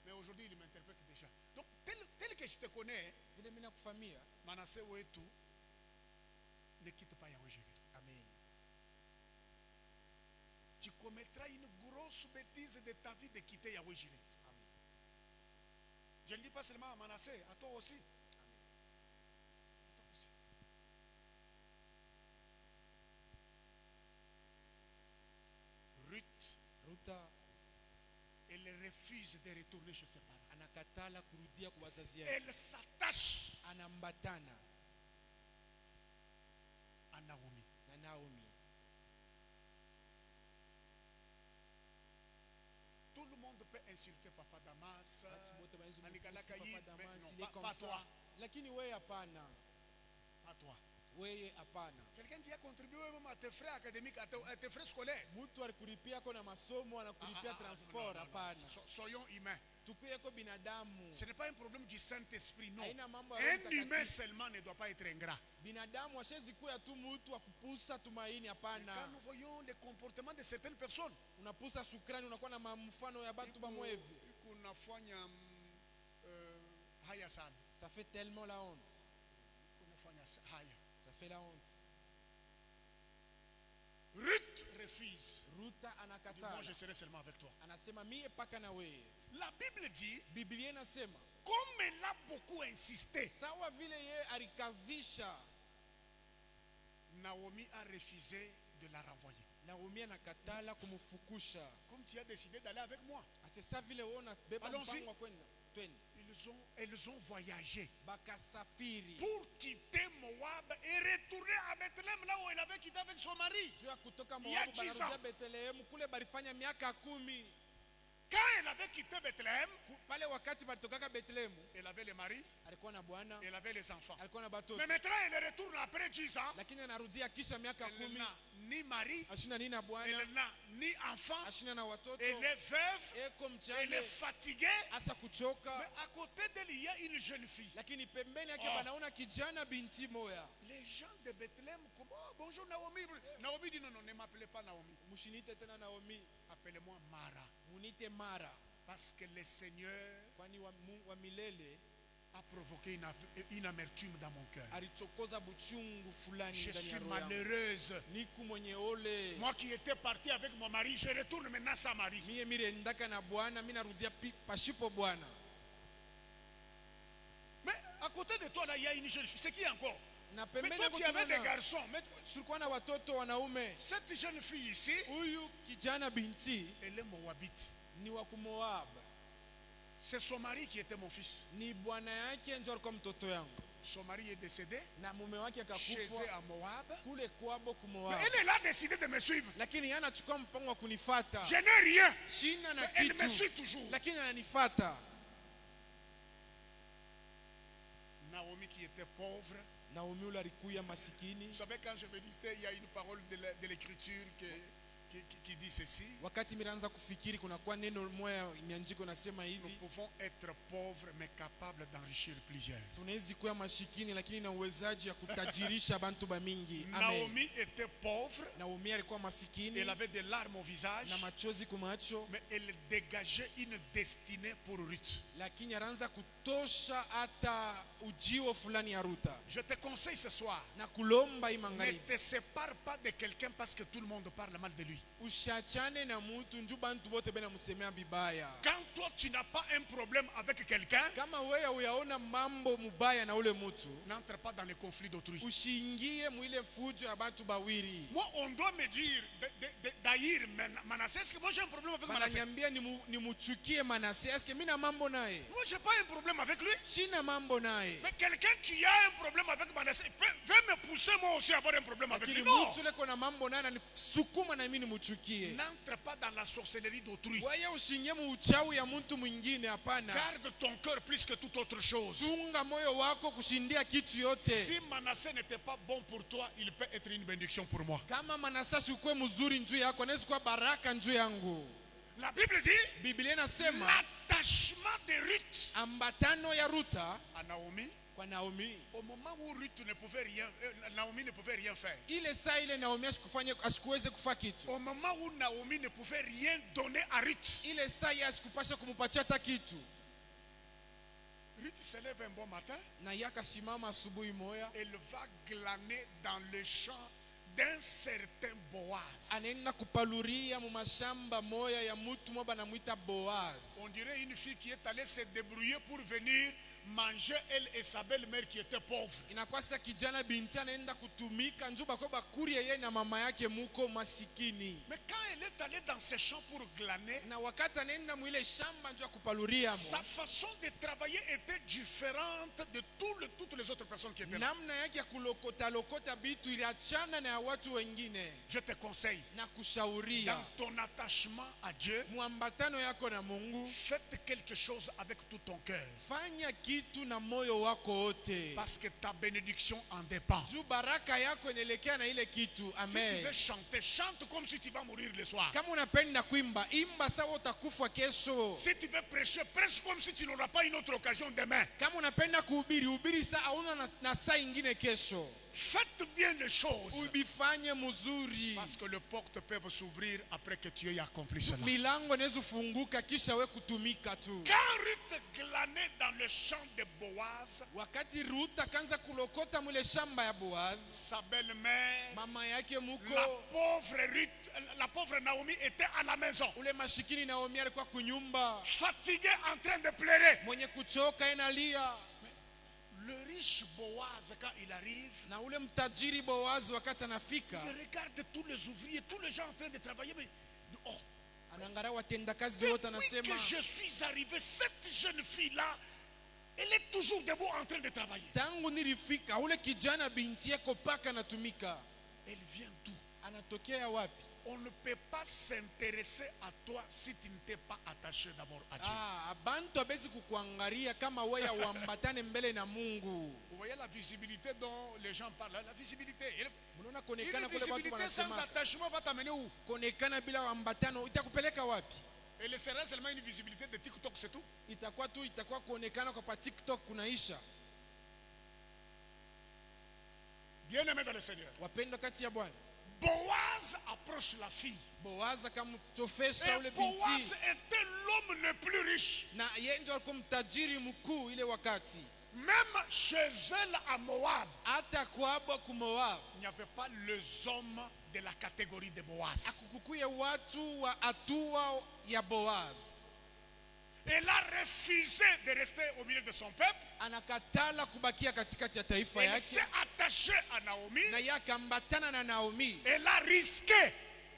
Speaker 3: Mais aujourd'hui, il m'interprète déjà. Donc, tel que je te connais,
Speaker 1: Vile mimi nakufamia.
Speaker 3: Manassé Ouetou, ne quitte pas Yahweh Jireh.
Speaker 1: Amen.
Speaker 3: Tu commettras une grosse bêtise de ta vie de quitter Yahweh Jireh.
Speaker 1: Amen.
Speaker 3: Je ne dis pas seulement à Manassé, à toi aussi. Ruth,
Speaker 1: Ruta
Speaker 3: elle refuse de retourner chez ses parents.
Speaker 1: anakatala kurudia kwa wazazi yake.
Speaker 3: Elle s'attache
Speaker 1: Anambatana. Naomi.
Speaker 3: Tout le monde peut insulter Papa Damas.
Speaker 1: Watu wote wanaweza
Speaker 3: Anikalaka
Speaker 1: kumtusi
Speaker 3: hii,
Speaker 1: Papa
Speaker 3: mais
Speaker 1: Damas,
Speaker 3: non,
Speaker 1: il est
Speaker 3: pas
Speaker 1: comme
Speaker 3: toi.
Speaker 1: ça. Lakini wewe hapana.
Speaker 3: Pas toi.
Speaker 1: Wewe hapana.
Speaker 3: Quelqu'un qui a contribué même à tes frais académiques, à tes frais scolaires.
Speaker 1: Mtu alikulipia kwa na masomo, anakulipia transport, hapana.
Speaker 3: Soyons humains.
Speaker 1: Tukuyeko binadamu.
Speaker 3: Ce n'est pas un problème du Saint-Esprit, non.
Speaker 1: Haina mambo ya Roho
Speaker 3: Un humain
Speaker 1: Mtakatifu.
Speaker 3: seulement ne doit pas être ingrat.
Speaker 1: Binadamu hashezi kuya tu mtu akupusa tumaini,
Speaker 3: Quand
Speaker 1: hapana.
Speaker 3: nous voyons les comportements de certaines personnes,
Speaker 1: Unapusa shukrani, unakuwa na mfano ya bantu bamwe hivi.
Speaker 3: kunafanya haya sana.
Speaker 1: Ça fait tellement la honte.
Speaker 3: Kunafanya haya.
Speaker 1: Ça fait la honte.
Speaker 3: Ruth refuse.
Speaker 1: Ruta
Speaker 3: Dis,
Speaker 1: anakataa.
Speaker 3: moi je serai seulement avec toi.
Speaker 1: Anasema mie paka na wewe.
Speaker 3: La Bible dit,
Speaker 1: Biblia inasema
Speaker 3: comme elle a beaucoup insisté,
Speaker 1: sawa vile ye alikazisha,
Speaker 3: Naomi a refusé de la renvoyer.
Speaker 1: Naomi anakatala kumfukusha.
Speaker 3: Comme tu as décidé d'aller avec moi.
Speaker 1: Sasa vile wewe unabeba
Speaker 3: Allons-y.
Speaker 1: mpango wa kwenda. Twende.
Speaker 3: Elles ont voyagé
Speaker 1: Bakasafiri.
Speaker 3: pour quitter Moab et retourner à Bethléem, là où elle avait quitté avec son mari.
Speaker 1: Juu ya kutoka
Speaker 3: Il y a
Speaker 1: Moabu
Speaker 3: 10
Speaker 1: banarudia
Speaker 3: ans.
Speaker 1: Bethlehemu, kule balifanya miaka 10.
Speaker 3: Quand elle avait quitté Bethléem,
Speaker 1: Pale wakati balitokaka Bethlehemu,
Speaker 3: elle avait le mari,
Speaker 1: alikuwa na bwana,
Speaker 3: elle avait les enfants.
Speaker 1: alikuwa na batoto.
Speaker 3: Mais maintenant, elle retourne après 10 ans.
Speaker 1: Lakini anarudia kisha miaka
Speaker 3: Elle
Speaker 1: 10,
Speaker 3: n'a ni mari,
Speaker 1: ashina nini na bwana,
Speaker 3: elle n'a ni enfant,
Speaker 1: ashina na watoto.
Speaker 3: elle est veuve,
Speaker 1: Eko
Speaker 3: elle est
Speaker 1: mchane,
Speaker 3: fatiguée.
Speaker 1: asa kuchoka.
Speaker 3: Mais à côté d'elle, il y a une jeune fille.
Speaker 1: Lakini pembeni yake
Speaker 3: Oh.
Speaker 1: banaona kijana binti moya.
Speaker 3: Les gens de Bethléem, comme, oh, bonjour Naomi. Naomi dit non, non, ne m'appelez pas Naomi.
Speaker 1: Mushinite tena Naomi,
Speaker 3: Appelez-moi Mara.
Speaker 1: munite Mara,
Speaker 3: Parce que le Seigneur
Speaker 1: kwani wa milele
Speaker 3: a provoqué une amertume dans mon cœur.
Speaker 1: alichokoza buchungu fulani
Speaker 3: Je
Speaker 1: ndani
Speaker 3: suis
Speaker 1: ya roho yangu.
Speaker 3: malheureuse.
Speaker 1: Niku mwenye ole.
Speaker 3: Moi qui étais parti avec mon mari, je retourne maintenant sans mari.
Speaker 1: Mie mire ndaka na bwana, mimi narudia pashipo bwana.
Speaker 3: Mais à côté de toi, là, il y a une jeune fille. C'est qui encore?
Speaker 1: Na
Speaker 3: Mais
Speaker 1: pembeni
Speaker 3: toi,
Speaker 1: yako
Speaker 3: tu avais des
Speaker 1: tunaona
Speaker 3: garçons. Mais
Speaker 1: tulikuwa na watoto wanaume.
Speaker 3: cette jeune fille ici,
Speaker 1: Huyu kijana binti
Speaker 3: elle est moabite.
Speaker 1: ni wa kumoab.
Speaker 3: C'est son mari qui était mon fils.
Speaker 1: Ni bwana yake ndio alikuwa mtoto yangu.
Speaker 3: Son mari est décédé
Speaker 1: Na mume wake
Speaker 3: chez eux
Speaker 1: akakufa
Speaker 3: à Moab.
Speaker 1: kule kwabo
Speaker 3: Mais
Speaker 1: kumoab.
Speaker 3: elle a décidé de me suivre.
Speaker 1: Lakini yeye anachukua mpango wa kunifata.
Speaker 3: Je n'ai rien.
Speaker 1: Shina na
Speaker 3: Mais elle me
Speaker 1: kitu.
Speaker 3: suit toujours.
Speaker 1: Lakini ananifata.
Speaker 3: Naomi qui était pauvre.
Speaker 1: Naomi ule alikuya masikini.
Speaker 3: Vous savez, quand je méditais, il y a une parole de l'Écriture qui dit ceci.
Speaker 1: Wakati miraanza kufikiri kuna kwa neno moja imeandikwa nasema
Speaker 3: Nous
Speaker 1: hivi,
Speaker 3: pouvons être pauvres mais capables d'enrichir plusieurs.
Speaker 1: tunawezi kuwa mashikini lakini na uwezaji ya kutajirisha bantu ba mingi. Amen.
Speaker 3: Naomi était pauvre,
Speaker 1: Naomi alikuwa masikini
Speaker 3: elle avait des larmes au visage,
Speaker 1: na machozi kumacho,
Speaker 3: mais elle dégageait une destinée pour Ruth.
Speaker 1: lakini anaanza kutosha hata ujio fulani ya Ruta.
Speaker 3: Je te conseille ce soir,
Speaker 1: Na kulomba
Speaker 3: ne
Speaker 1: imangaribi,
Speaker 3: te sépare pas de quelqu'un parce que tout le monde parle mal de lui.
Speaker 1: ushachane na mutu nju bantu bote bena musemea bibaya.
Speaker 3: Quand toi tu n'as pas un problème avec quelqu'un,
Speaker 1: Kama wewe uyaona mambo mubaya na ule mutu,
Speaker 3: n'entre pas dans les conflits d'autrui.
Speaker 1: ushiingie mwile fujo ya bantu bawiri.
Speaker 3: Moi, on doit me dire d'haïr Manassé. Est-ce que moi j'ai un problème avec Manassé?
Speaker 1: Bananyambia nimuchukie Manase. Eske mina mambo naye?
Speaker 3: Moi, j'ai pas un problème avec lui.
Speaker 1: Sina mambo naye.
Speaker 3: Mais quelqu'un qui a un problème avec Manassé veut me pousser moi aussi à avoir un problème avec lui.
Speaker 1: Lakini
Speaker 3: Non.
Speaker 1: mutu leko na mambo naye ananisukuma na mimi nimuchukie.
Speaker 3: N'entre pas dans la sorcellerie d'autrui.
Speaker 1: Wewe usiingie mu uchawi ya mtu mwingine, hapana.
Speaker 3: Garde ton cœur plus que toute autre chose.
Speaker 1: Chunga moyo wako kushindia kitu yote.
Speaker 3: Si Manassé n'était pas bon pour toi, il peut être une bénédiction pour moi.
Speaker 1: Kama Manase sikuwe mzuri njuu yako, anaweza kuwa baraka njuu yangu.
Speaker 3: La Bible dit
Speaker 1: Biblia inasema
Speaker 3: l'attachement de Ruth
Speaker 1: ambatano ya Ruta
Speaker 3: à Naomi.
Speaker 1: kwa Naomi.
Speaker 3: Au moment où Ruth ne pouvait rien, Naomi ne pouvait rien faire.
Speaker 1: Ile saa ile Naomi asikuweze kufa kitu.
Speaker 3: Au moment où Naomi ne pouvait rien donner à Ruth.
Speaker 1: Ile saa ile asikupasha kumupatia hata kitu.
Speaker 3: Ruth se lève un bon matin.
Speaker 1: Na yakasimama asubuhi moya,
Speaker 3: Elle va glaner dans le champ d'un certain Boaz.
Speaker 1: anaenda kupaluria mu mashamba moya ya mtu mmoja banamwita Boaz.
Speaker 3: On dirait une fille qui est allée se débrouiller pour venir mangeait, elle et sa belle-mère qui étaient pauvres.
Speaker 1: Inakuwa sasa kijana binti anaenda kutumika njuba kwa bakuri yeye na mama yake muko masikini.
Speaker 3: Mais quand elle est allée dans ses champs pour glaner,
Speaker 1: Na wakati anaenda mwile shamba njoo kupaluria
Speaker 3: sa façon de travailler était différente de toutes les autres personnes qui étaient là.
Speaker 1: namna yake ya kulokota bitu iliachana na ya watu wengine.
Speaker 3: Je te conseille,
Speaker 1: Na kushauria
Speaker 3: dans ton attachement à Dieu,
Speaker 1: muambatano yako na Mungu,
Speaker 3: faites quelque chose avec tout ton cœur.
Speaker 1: fanya kitu na moyo wako wote,
Speaker 3: Parce que ta bénédiction en dépend.
Speaker 1: juu baraka yako inaelekea na ile kitu.
Speaker 3: Si tu
Speaker 1: Amen.
Speaker 3: veux chanter, chante comme si tu vas mourir le soir.
Speaker 1: Kama unapenda kuimba, imba sawa utakufa kesho.
Speaker 3: Si tu veux prêcher, prêche comme si tu n'auras pas une autre occasion demain.
Speaker 1: Kama unapenda kuhubiri, hubiri saa hauna na saa ingine kesho.
Speaker 3: Faites bien les choses.
Speaker 1: Ubifanye mzuri.
Speaker 3: Parce que les portes peuvent s'ouvrir après que tu aies accompli cela.
Speaker 1: Milango inaweza kufunguka kisha we kutumika tu.
Speaker 3: Quand Ruth glanait dans le champ de Boaz,
Speaker 1: Wakati Ruth akaanza kulokota mwile shamba ya Boaz,
Speaker 3: sa belle-mère,
Speaker 1: mama yake muko
Speaker 3: la pauvre Naomi était à la maison,
Speaker 1: ule mashikini Naomi alikuwa kunyumba,
Speaker 3: fatiguée, en train de pleurer.
Speaker 1: mwenye kuchoka inalia.
Speaker 3: Le riche Boaz, quand il arrive,
Speaker 1: Na ule mtajiri Boaz wakati anafika,
Speaker 3: il regarde tous les ouvriers, tous les gens en train de travailler. Mais, oh,
Speaker 1: anaangalia watendakazi wote,
Speaker 3: depuis que
Speaker 1: anasema
Speaker 3: je suis arrivé, cette jeune fille-là, elle est toujours debout en train de travailler.
Speaker 1: tangu nilifika ule kijana binti yako paka anatumika.
Speaker 3: Elle vient d'où?
Speaker 1: Anatokea wapi?
Speaker 3: On ne peut pas s'intéresser à toi si tu ne t'es pas attaché d'abord à Dieu.
Speaker 1: Abantu abezi kukuangalia kama wewe uambatane mbele na Mungu.
Speaker 3: Vous voyez la visibilité dont les gens parlent, la visibilité.
Speaker 1: Unaona
Speaker 3: Une
Speaker 1: kuonekana kule watu
Speaker 3: visibilité sans
Speaker 1: wanasema
Speaker 3: attachement va t'amener où?
Speaker 1: kuonekana bila uambatano itakupeleka wapi?
Speaker 3: Et le sera seulement une visibilité de TikTok, c'est tout.
Speaker 1: Itakuwa kuonekana kwa pa TikTok kunaisha.
Speaker 3: Bien aimé dans le Seigneur.
Speaker 1: Wapendwa kati ya Bwana,
Speaker 3: Boaz approche la fille.
Speaker 1: Boaz akamtofesha
Speaker 3: Et
Speaker 1: ule
Speaker 3: Boaz
Speaker 1: binti,
Speaker 3: était l'homme le plus riche.
Speaker 1: na yeye ndio alikuwa mtajiri mkuu ile wakati.
Speaker 3: Même chez elle à Moab,
Speaker 1: Hata kwabo ku Moab
Speaker 3: il n'y avait pas les hommes de la catégorie de Boaz.
Speaker 1: akukukuye watu wa hatua ya Boaz.
Speaker 3: Elle a refusé de rester au milieu de son peuple.
Speaker 1: Anakatala kubakia katikati ya taifa
Speaker 3: Elle
Speaker 1: yake,
Speaker 3: s'est attachée à Naomi.
Speaker 1: na yeye akambatana na Naomi,
Speaker 3: Elle a risqué.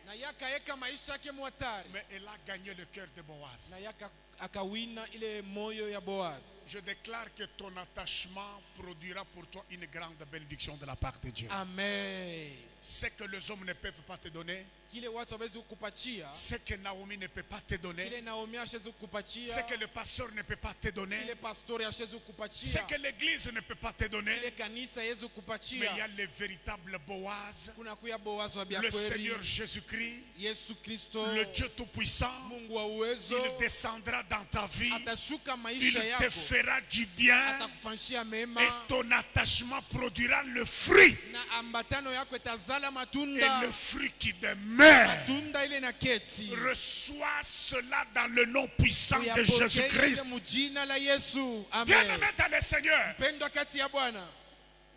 Speaker 1: na yeye akaweka maisha yake mwatari,
Speaker 3: Mais elle a gagné le cœur de Boaz.
Speaker 1: na yeye akawina ile moyo ya Boaz.
Speaker 3: Je déclare que ton attachement produira pour toi une grande bénédiction de la part de Dieu.
Speaker 1: Amen.
Speaker 3: Ce que les hommes ne peuvent pas te donner,
Speaker 1: Kile watu hawezi kukupatia,
Speaker 3: ce que Naomi ne peut pas te donner,
Speaker 1: kile Naomi hashezi
Speaker 3: ce
Speaker 1: kukupatia,
Speaker 3: que le pasteur ne peut pas te donner,
Speaker 1: kile pastori hashezi
Speaker 3: ce
Speaker 1: kukupatia,
Speaker 3: que l'église ne peut pas te donner.
Speaker 1: kile kanisa hawezi
Speaker 3: Mais il y
Speaker 1: kukupatia.
Speaker 3: a le véritable Boaz,
Speaker 1: Kuna kuya Boaz wa
Speaker 3: le
Speaker 1: biakweli,
Speaker 3: Seigneur Jésus-Christ,
Speaker 1: Yesu Kristo,
Speaker 3: le Dieu Tout-Puissant.
Speaker 1: Mungu wa uwezo,
Speaker 3: Il descendra dans ta vie,
Speaker 1: atashuka
Speaker 3: il
Speaker 1: maisha
Speaker 3: te
Speaker 1: yako,
Speaker 3: fera du bien
Speaker 1: atakufanyia mema,
Speaker 3: et ton attachement produira le fruit.
Speaker 1: na ambatano yako itazala
Speaker 3: Et
Speaker 1: matunda,
Speaker 3: le fruit qui demeure.
Speaker 1: matunda ile na keti.
Speaker 3: Reçois cela dans le nom puissant de
Speaker 1: Uyapokee
Speaker 3: Jésus-Christ.
Speaker 1: mu jina la Yesu.
Speaker 3: Bien
Speaker 1: Amen.
Speaker 3: aimé dans le Seigneur.
Speaker 1: Pendwa kati ya Bwana,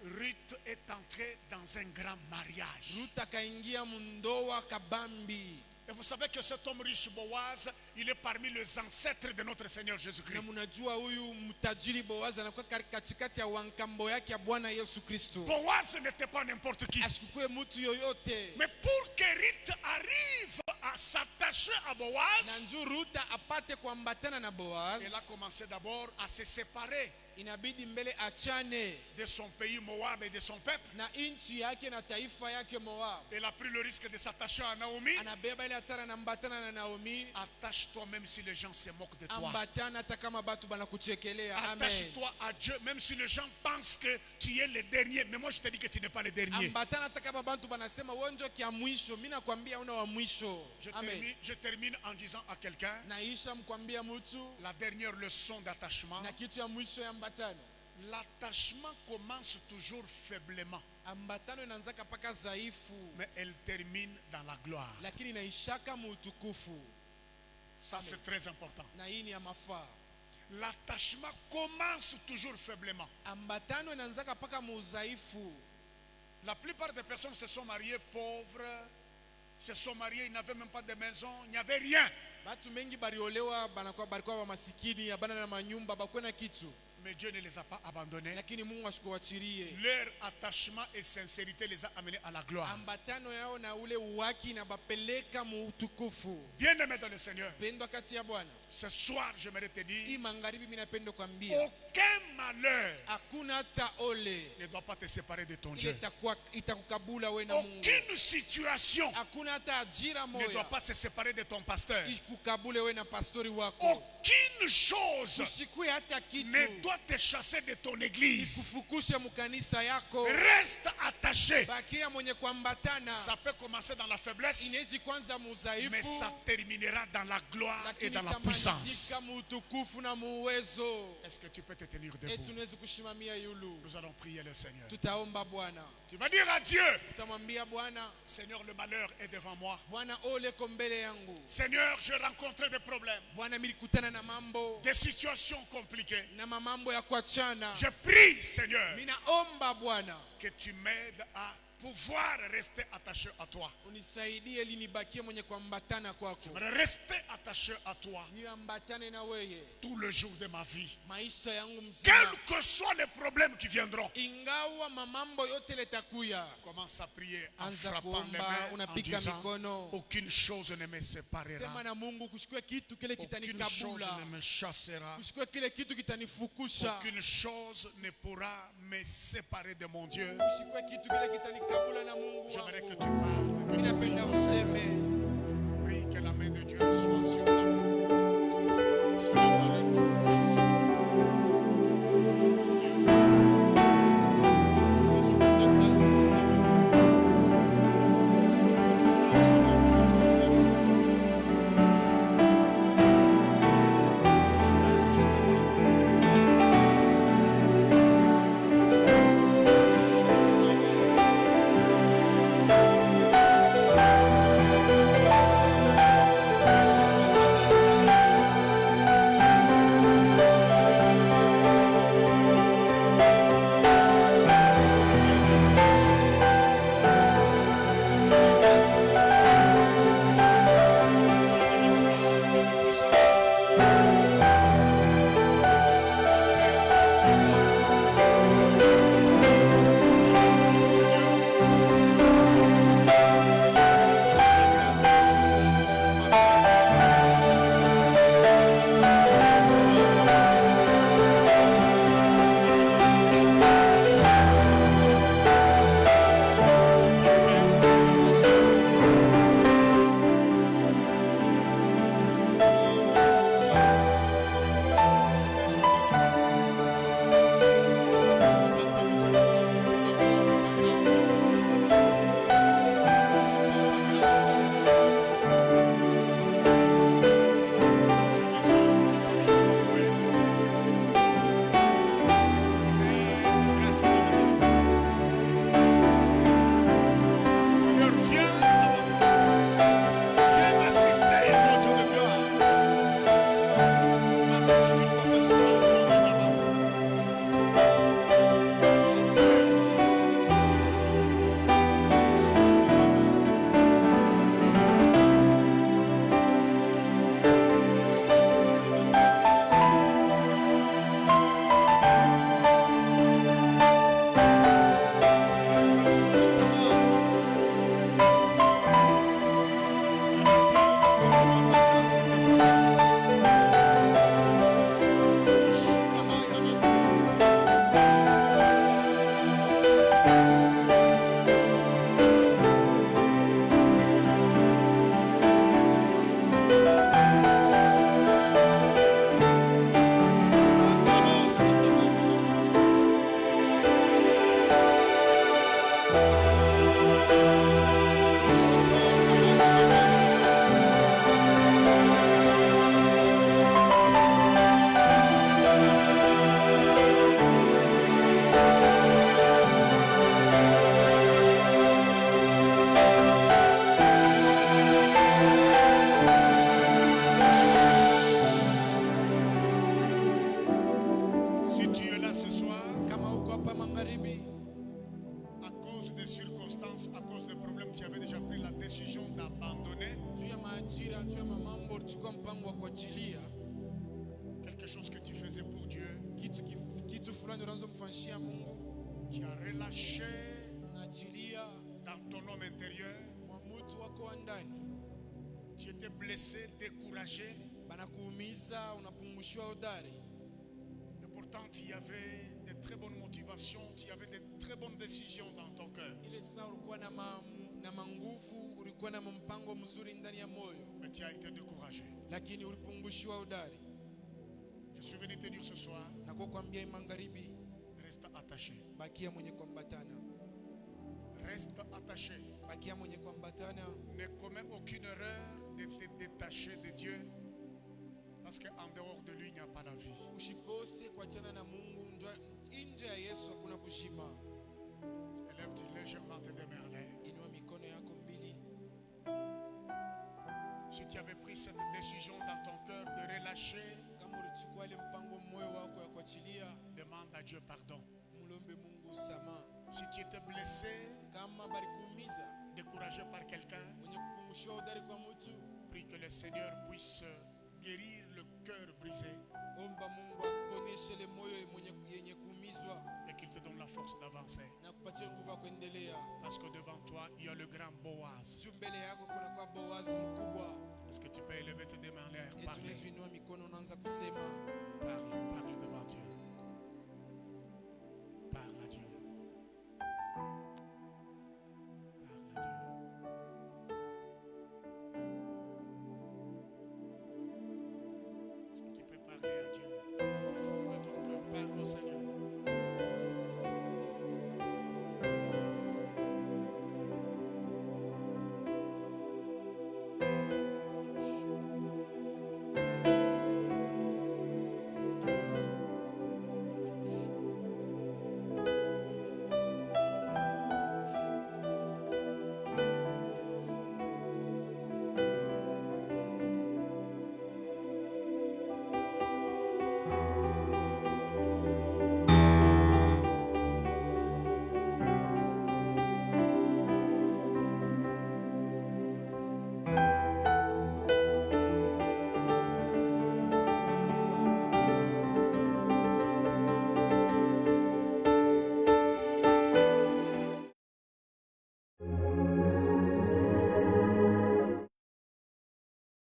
Speaker 3: Ruth est entrée dans un grand mariage.
Speaker 1: Ruth akaingia mundoa kabambi.
Speaker 3: Et vous savez que cet homme riche Boaz, il est parmi les ancêtres de notre Seigneur Jésus-Christ.
Speaker 1: Na munajua huyu mtajiri Boaz anakuwa katikati ya wankambo yake ya Bwana Yesu Kristo.
Speaker 3: Boaz n'était pas n'importe qui.
Speaker 1: Asikukue mtu yoyote.
Speaker 3: Mais pour que Ruth arrive à s'attacher à
Speaker 1: Na
Speaker 3: Boaz,
Speaker 1: njoo Ruth apate kuambatana na Boaz,
Speaker 3: elle a commencé d'abord à se séparer
Speaker 1: inabidi mbele achane
Speaker 3: de son pays Moab et de son peuple.
Speaker 1: na inchi yake na taifa yake Moab.
Speaker 3: Elle a pris le risque de s'attacher à Naomi.
Speaker 1: Anabeba ile hatara na ambatana na Naomi.
Speaker 3: Attache-toi même si les gens se moquent de toi.
Speaker 1: Ambatana hata kama batu banakuchekelea. Amen.
Speaker 3: Attache-toi à Dieu même si les gens pensent que tu es le dernier. Mais moi je te dis que tu n'es pas le dernier.
Speaker 1: Ambatana hata kama bantu banasema wewe ndio kia mwisho, mimi nakwambia una wa mwisho. Amen.
Speaker 3: Je termine en disant à quelqu'un
Speaker 1: Naisha mkwambia mtu
Speaker 3: la dernière leçon d'attachement.
Speaker 1: na kitu ya mwisho ya ambatano.
Speaker 3: L'attachement commence toujours faiblement,
Speaker 1: Ambatano inaanzaka paka dhaifu,
Speaker 3: mais elle termine dans la gloire.
Speaker 1: lakini inaishaka mu utukufu.
Speaker 3: Ça c'est très important.
Speaker 1: Na hii ni ya mafaa.
Speaker 3: L'attachement commence toujours faiblement.
Speaker 1: Ambatano inaanzaka paka mu udhaifu.
Speaker 3: La plupart des personnes se sont mariées pauvres, se sont mariées, ils n'avaient même pas de maison, il n'y avait rien.
Speaker 1: Batu mengi bariolewa banakuwa wa masikini, abana na manyumba, bakwena kitu.
Speaker 3: Mais Dieu ne les a pas abandonnés.
Speaker 1: lakini Mungu asikuachilie.
Speaker 3: Leur attachement et sincérité les a amenés à la gloire.
Speaker 1: Ambatano yao na ule uwaki na bapeleka mu utukufu.
Speaker 3: Bien-aimé dans le Seigneur,
Speaker 1: Pendwa kati ya Bwana,
Speaker 3: ce soir, j'aimerais te
Speaker 1: hii
Speaker 3: dire,
Speaker 1: magharibi mimi napenda kuambia
Speaker 3: aucun malheur
Speaker 1: hakuna hata ole
Speaker 3: ne doit pas te séparer de ton
Speaker 1: ile
Speaker 3: Dieu.
Speaker 1: itakukabula we na Mungu.
Speaker 3: Aucune situation
Speaker 1: Hakuna hata ajira
Speaker 3: ne doit
Speaker 1: moja
Speaker 3: pas se séparer de ton pasteur.
Speaker 1: ikukabule we na pastori wako.
Speaker 3: Aucune chose
Speaker 1: Usikue hata kitu
Speaker 3: ne doit te chasser de ton église.
Speaker 1: ikufukushe mukanisa yako.
Speaker 3: Reste attaché.
Speaker 1: Bakia mwenye kuambatana.
Speaker 3: Ça peut commencer dans la faiblesse,
Speaker 1: Inawezi kwanza
Speaker 3: mais
Speaker 1: mudhaifu,
Speaker 3: ça terminera dans la gloire et
Speaker 1: lakini
Speaker 3: dans la puissance.
Speaker 1: itamalizika mu utukufu na mu uwezo.
Speaker 3: Est-ce que tu peux te tenir
Speaker 1: Eti
Speaker 3: debout?
Speaker 1: unaweza kushimamia yulu.
Speaker 3: Nous allons prier le Seigneur.
Speaker 1: Tutaomba Bwana.
Speaker 3: Tu vas dire à Dieu,
Speaker 1: Tutamwambia Bwana,
Speaker 3: Seigneur, le malheur est devant moi.
Speaker 1: Bwana ole ko mbele yangu.
Speaker 3: Seigneur, je rencontre des problèmes,
Speaker 1: Bwana milikutana na mambo
Speaker 3: des situations compliquées.
Speaker 1: na mambo ya kuachana.
Speaker 3: Je prie, Seigneur,
Speaker 1: Ninaomba Bwana
Speaker 3: que tu m'aides à pouvoir rester attaché à toi.
Speaker 1: unisaidie ili nibakie mwenye kuambatana kwako.
Speaker 3: Rester attaché à toi
Speaker 1: Niambatane na wewe
Speaker 3: tout le jour de ma vie.
Speaker 1: maisha yangu mzima.
Speaker 3: Quels que soient les problèmes qui viendront.
Speaker 1: Ingawa mamambo yote letakuya.
Speaker 3: Commence à prier en
Speaker 1: Anza
Speaker 3: frappant les
Speaker 1: kuomba,
Speaker 3: mains, en
Speaker 1: unapika
Speaker 3: disant,
Speaker 1: mikono.
Speaker 3: aucune chose ne me séparera.
Speaker 1: Sema na Mungu kushikwe kitu kile
Speaker 3: Aucune chose
Speaker 1: kitanikabula.
Speaker 3: ne me chassera.
Speaker 1: Kushikwe kile kitu kitanifukusha.
Speaker 3: Aucune chose ne pourra me séparer de mon Dieu.
Speaker 1: Kushikwe kitu kile kitanikabula na Mungu
Speaker 3: J'aimerais que
Speaker 1: wangu.
Speaker 3: tu parles, que tu
Speaker 1: Ninapenda
Speaker 3: pries.
Speaker 1: useme.
Speaker 3: Prie que la main de Dieu soit sur ta vie. Seigneur, dans le nom de Jésus. Seigneur, nous besoin de ta grâce, de ta bonté. Nous sommes à toi, Seigneur. Amen. Je te
Speaker 1: kuchukua mpango wa kuachilia
Speaker 3: quelque chose que tu faisais pour Dieu,
Speaker 1: kitu fulani unazomfanyia Mungu,
Speaker 3: tu as relâché
Speaker 1: unaachilia
Speaker 3: dans ton homme intérieur,
Speaker 1: mwa mtu wako wa ndani,
Speaker 3: tu étais blessé, découragé,
Speaker 1: banakuumiza, unapungushwa udari,
Speaker 3: et pourtant tu avais de très bonnes motivations, tu avais de très bonnes décisions dans ton cœur.
Speaker 1: ile saa ulikuwa na manguvu, ulikuwa na mpango mzuri ndani ya moyo,
Speaker 3: Mais tu as été découragé.
Speaker 1: lakini ulipungushwa udari.
Speaker 3: Je suis venu te dire ce soir,
Speaker 1: Na kwa kuambia magharibi,
Speaker 3: reste attaché.
Speaker 1: bakia mwenye kuambatana,
Speaker 3: Reste attaché.
Speaker 1: bakia mwenye kuambatana,
Speaker 3: Ne commets aucune erreur de te détacher de Dieu. Parce qu'en dehors de lui, il n'y a pas la vie.
Speaker 1: usikose kuachana na Mungu. Nje ya Yesu hakuna kushima.
Speaker 3: Élève légèrement tes deux mains en l'air.
Speaker 1: Inua mikono yako mbili.
Speaker 3: Si tu avais pris cette décision dans ton cœur de relâcher,
Speaker 1: Kama ulichukua ile mpango moyo wako ya kuachilia,
Speaker 3: demande à Dieu pardon.
Speaker 1: mulombe Mungu sama.
Speaker 3: Si tu étais blessé,
Speaker 1: Kama balikuumiza,
Speaker 3: découragé par quelqu'un,
Speaker 1: mwenye kupungushwa udari kwa mtu,
Speaker 3: prie que le Seigneur puisse guérir le cœur brisé
Speaker 1: omba Mungu akuponyeshe ile moyo yenye kuumizwa
Speaker 3: et qu'il te donne la force d'avancer.
Speaker 1: na kupatia nguvu ya kuendelea.
Speaker 3: Parce que devant toi, il y a le grand Boaz.
Speaker 1: Juu mbele yako kuna kwa Boazi mkubwa.
Speaker 3: Est-ce que tu peux élever tes deux mains en l'air?
Speaker 1: Eti
Speaker 3: Parle,
Speaker 1: unaweza inua mikono, unaanza kusema,
Speaker 3: parle devant Dieu.